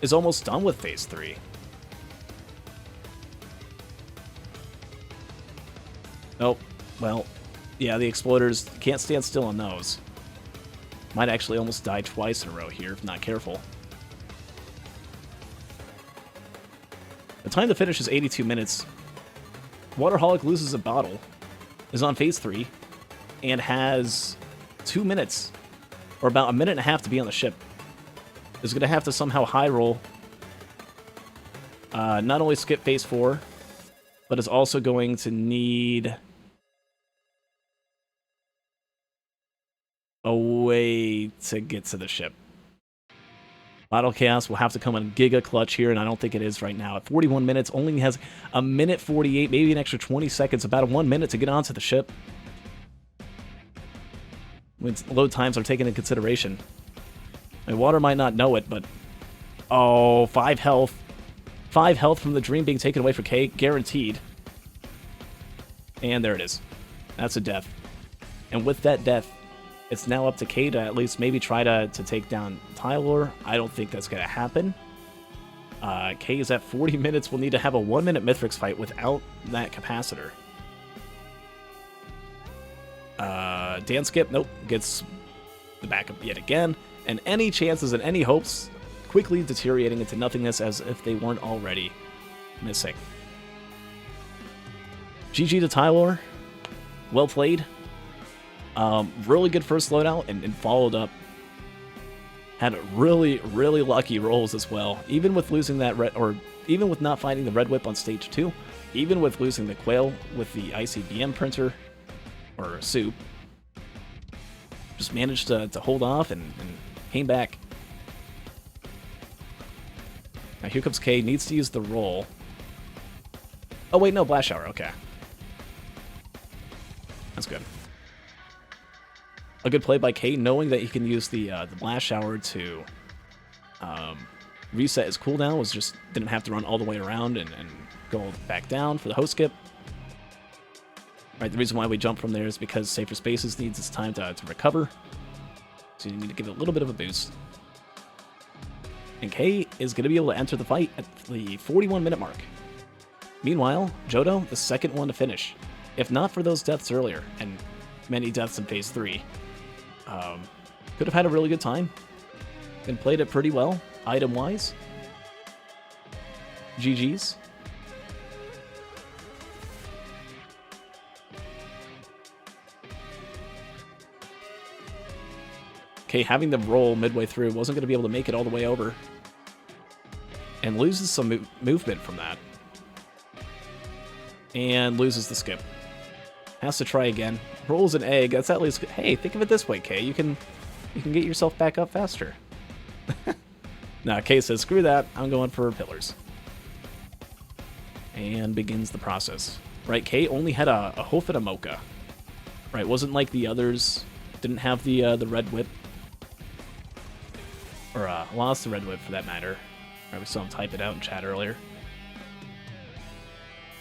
is almost done with phase 3. Oh, well, yeah, the exploders can't stand still on those. Might actually almost die twice in a row here if not careful. The time to finish is 82 minutes. Waterholic loses a bottle, is on phase 3, and has 2 minutes, or about a minute and a half to be on the ship. Is going to have to somehow high roll, not only skip phase 4, but is also going to need a way to get to the ship. Bottle Chaos will have to come in Giga Clutch here, and I don't think it is right now. At 41 minutes, only has a minute 48, maybe an extra 20 seconds, about 1 minute to get onto the ship. When load times are taken into consideration. I mean, Water might not know it, but... Oh, 5 health. 5 health from the Dream being taken away for Kei, guaranteed. And there it is. That's a death. And with that death, it's now up to Kei to at least maybe try to take down Tylor. I don't think that's going to happen. Kei is at 40 minutes. We'll need to have a 1-minute Mithrix fight without that capacitor. Dan Skip, nope, gets the backup yet again. And any chances and any hopes quickly deteriorating into nothingness as if they weren't already missing. GG to Tylor. Well played. Really good first loadout and followed up. Had really, really lucky rolls as well. Even with losing that even with not finding the Red Whip on stage 2, even with losing the Quail with the ICBM printer, or Soup, just managed to hold off and came back. Now here comes Kei, needs to use the roll. Oh wait, no, Blast Shower, okay. That's good. A good play by Kei, knowing that he can use the Blast Shower to reset his cooldown, was just didn't have to run all the way around and go back down for the host skip. Right, the reason why we jump from there is because Safer Spaces needs its time to recover, so you need to give it a little bit of a boost. And Kei is going to be able to enter the fight at the 41-minute mark. Meanwhile, Johto, the second one to finish. If not for those deaths earlier, and many deaths in phase 3, could have had a really good time and played it pretty well, item-wise. GG's. Okay, having the roll midway through, wasn't going to be able to make it all the way over. And loses some movement from that. And loses the skip. Has to try again. Rolls an egg. That's at least... Hey, think of it this way, Kei. You can get yourself back up faster. Nah, Kei says, screw that. I'm going for pillars. And begins the process. Right, Kei only had a hoof and a mocha. Right, wasn't like the others. Didn't have the Red Whip. Or lost the Red Whip, for that matter. Right, we saw him type it out in chat earlier.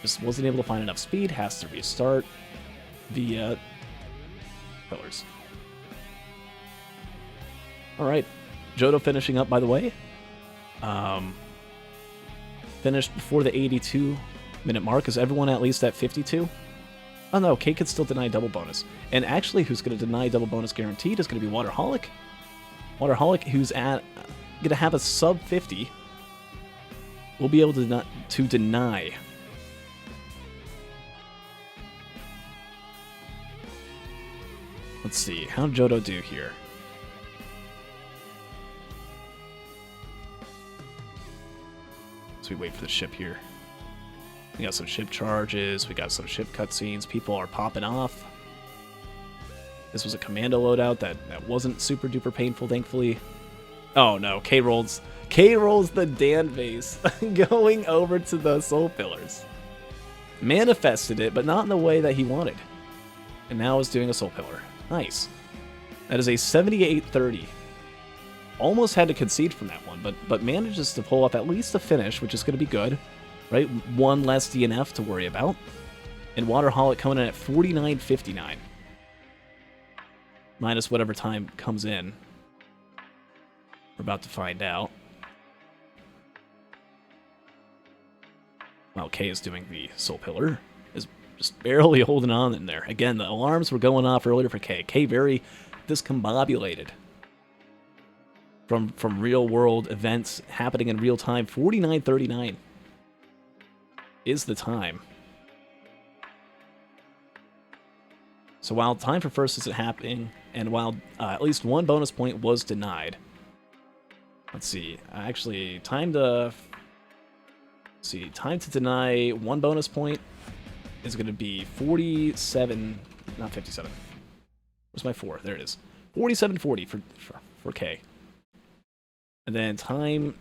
Just wasn't able to find enough speed. Has to restart via pillars. Alright. Johto finishing up, by the way. Finished before the 82-minute mark. Is everyone at least at 52? Oh no, Kei could still deny double bonus. And actually, who's going to deny double bonus guaranteed is going to be Waterholic. Waterholic, who's at going to have a sub 50, will be able to deny. Let's see, how did Johto do here? So we wait for the ship here. We got some ship charges, we got some ship cutscenes, people are popping off. This was a commando loadout that wasn't super duper painful, thankfully. Oh no, Kei rolls the Dan base, going over to the soul pillars. Manifested it, but not in the way that he wanted. And now is doing a soul pillar. Nice. That is a 78-30. Almost had to concede from that one, but manages to pull up at least a finish, which is going to be good. right? One less DNF to worry about. And Waterholic coming in at 49.59. Minus whatever time comes in. We're about to find out. While Kei is doing the Soul Pillar. Is just barely holding on in there. Again, the alarms were going off earlier for Kei. Kei very discombobulated from real world events happening in real time. 49.39 is the time. So while time for first isn't happening, and while at least one bonus point was denied. Let's see. Actually, time to deny one bonus point is going to be 47, not 57. Where's my 4? There it is. 47.40 for Kei. And then time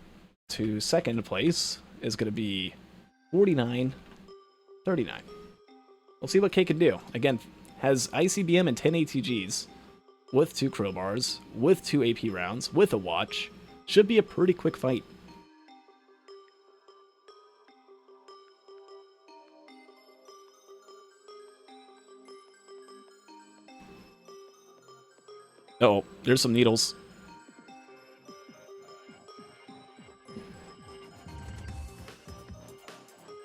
to second place is going to be 49.39. We'll see what Kei can do. Again, has ICBM and 10 ATGs with 2 crowbars, with 2 AP rounds, with a watch. Should be a pretty quick fight. Oh, there's some needles.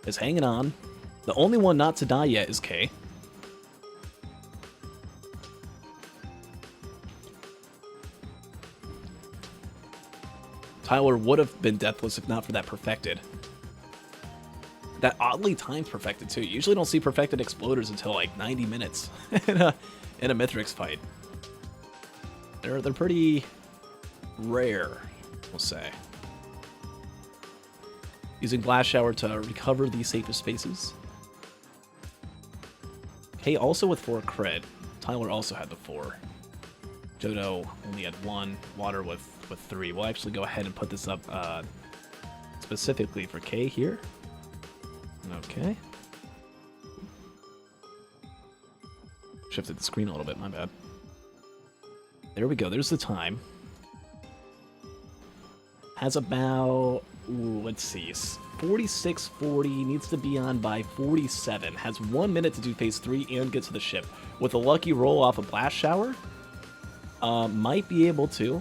Is hanging on. The only one not to die yet is Kei. Tyler would have been deathless if not for that perfected. That oddly timed perfected too. You usually don't see perfected exploders until like 90 minutes in a Mithrix fight. They're pretty rare, we'll say. Using Blast Shower to recover the safest spaces. Kei also with 4 crit. Tyler also had the 4. Jodo only had 1. Water with 3. We'll actually go ahead and put this up specifically for Kei here. Okay. Shifted the screen a little bit, my bad. There we go, there's the time. Has about, let's see, 46.40, needs to be on by 47. Has 1 minute to do phase 3 and get to the ship. With a lucky roll off a Blast Shower, might be able to.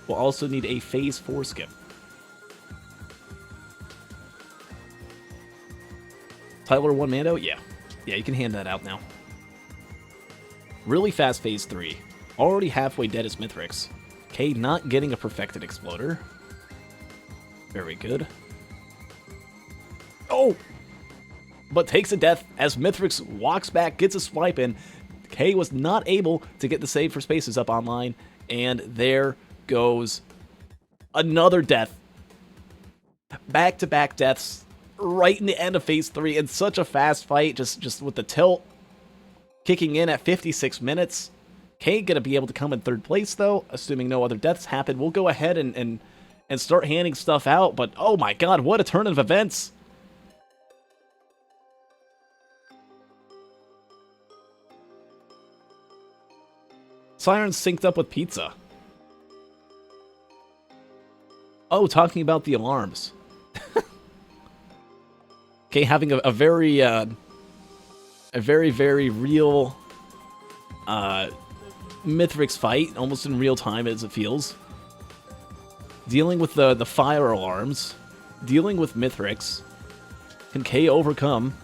We'll also need a phase 4 skip. Tyler 1 Mando? Yeah. Yeah, you can hand that out now. Really fast phase 3. Already halfway dead as Mithrix. Kei not getting a perfected exploder. Very good. Oh! But takes a death as Mithrix walks back, gets a swipe in. Kei was not able to get the save for spaces up online. And there goes another death. Back-to-back deaths right in the end of phase 3 in such a fast fight, just with the tilt kicking in at 56 minutes. Kei gonna be able to come in 3rd place though, assuming no other deaths happen. We'll go ahead and start handing stuff out, but oh my god, what a turn of events. Siren's synced up with pizza. Oh, talking about the alarms. Okay, having a very real Mithrix fight, almost in real time as it feels. Dealing with the fire alarms, dealing with Mithrix. Can Kei overcome?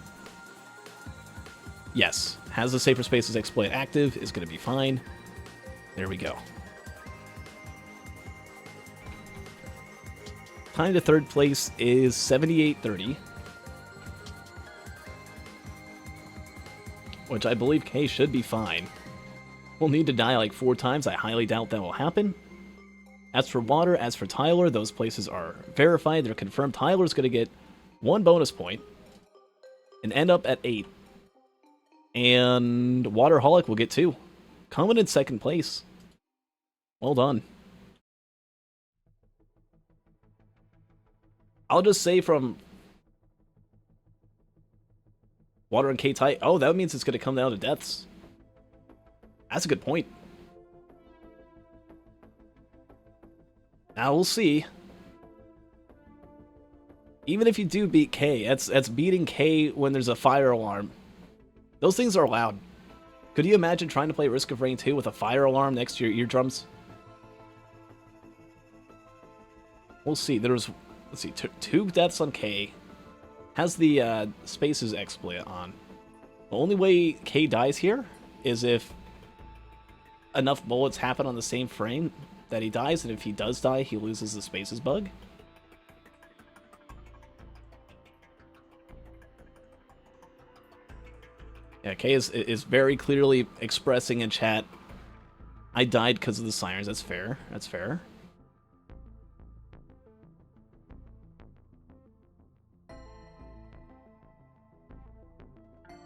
Yes, has the safer spaces exploit active, is going to be fine. There we go. Time to 3rd place is 78.30. Which I believe Kei should be fine. We'll need to die like 4 times. I highly doubt that will happen. As for Water, as for Tyler, those places are verified. They're confirmed. Tyler's going to get 1 bonus point and end up at 8. And Waterholic will get 2. Coming in 2nd place. Well done. I'll just say from Water and Kei. Oh, that means it's going to come down to deaths. That's a good point. Now we'll see. Even if you do beat K, that's beating K when there's a fire alarm. Those things are loud. Could you imagine trying to play Risk of Rain 2 with a fire alarm next to your eardrums? We'll see. Let's see, two deaths on K. Has the Spaces exploit on. The only way K dies here is if enough bullets happen on the same frame that he dies, and if he does die, he loses the Spaces bug. Yeah, K is very clearly expressing in chat, I died because of the sirens. That's fair. That's fair.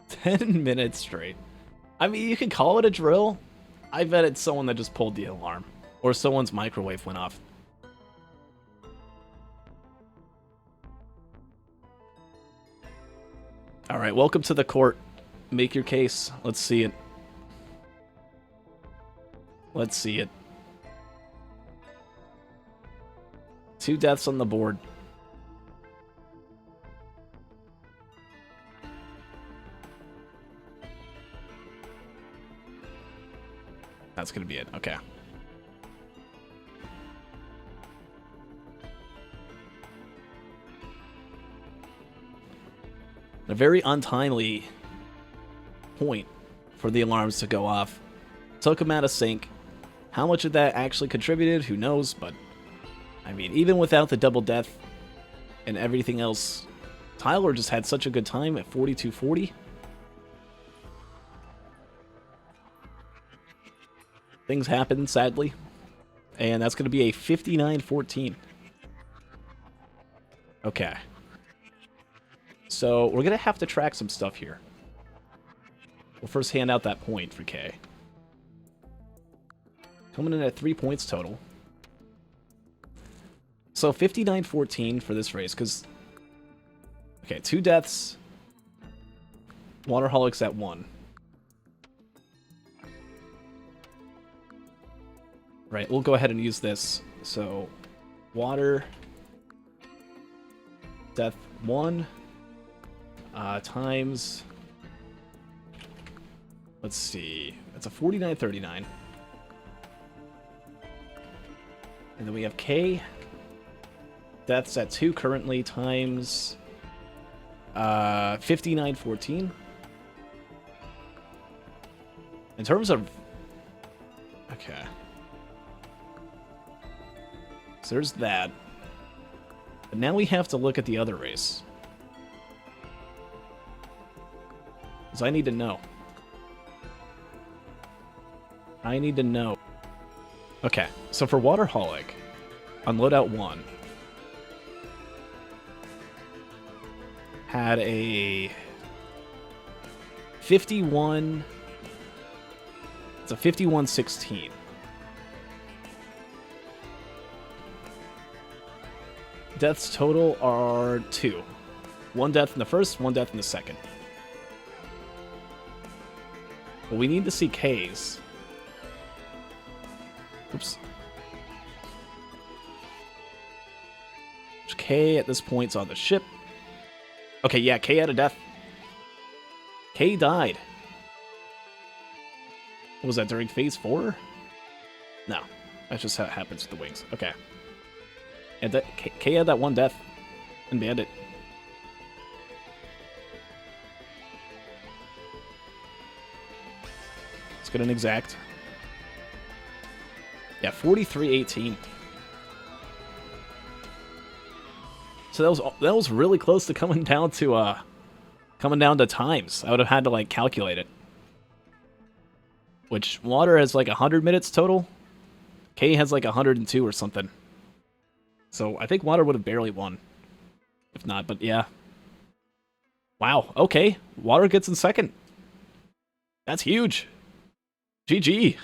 "10 minutes straight." I mean, you can call it a drill. I bet it's someone that just pulled the alarm. Or someone's microwave went off. Alright, welcome to the court. Make your case. Let's see it. Let's see it. 2 deaths on the board. That's gonna be it. Okay. A very untimely point for the alarms to go off. Took him out of sync. How much of that actually contributed, who knows, but I mean, even without the double death and everything else, Tyler just had such a good time at 4240. Things happen, sadly. And that's going to be a 59-14. Okay. So, we're going to have to track some stuff here. We'll first hand out that point for K. Coming in at 3 points total. So, 59-14 for this race, because... Okay, 2 deaths. Waterholics at 1. Right, we'll go ahead and use this. So, water, death 1, times, let's see, that's a 49-39. And then we have K, deaths at 2 currently, times 59-14. In terms of, okay. So there's that. But now we have to look at the other race. Because I need to know. I need to know. Okay, so for Waterholic, on Loadout 1, had a 51... It's a 51-16. Deaths total are 2. 1 death in the first, 1 death in the second. But we need to see K's. Oops. K at this point's on the ship. Okay, yeah, K had a death. K died. What was that, during phase 4? No. That's just how it happens with the wings. Okay. And that K had that 1 death in Bandit. Let's get an exact. Yeah, 43-18. So that was really close to coming down to times. I would have had to like calculate it. Which Water has like 100 minutes total. K has like 102 or something. So I think Water would have barely won. If not, but yeah. Wow, okay. Water gets in second. That's huge. GG.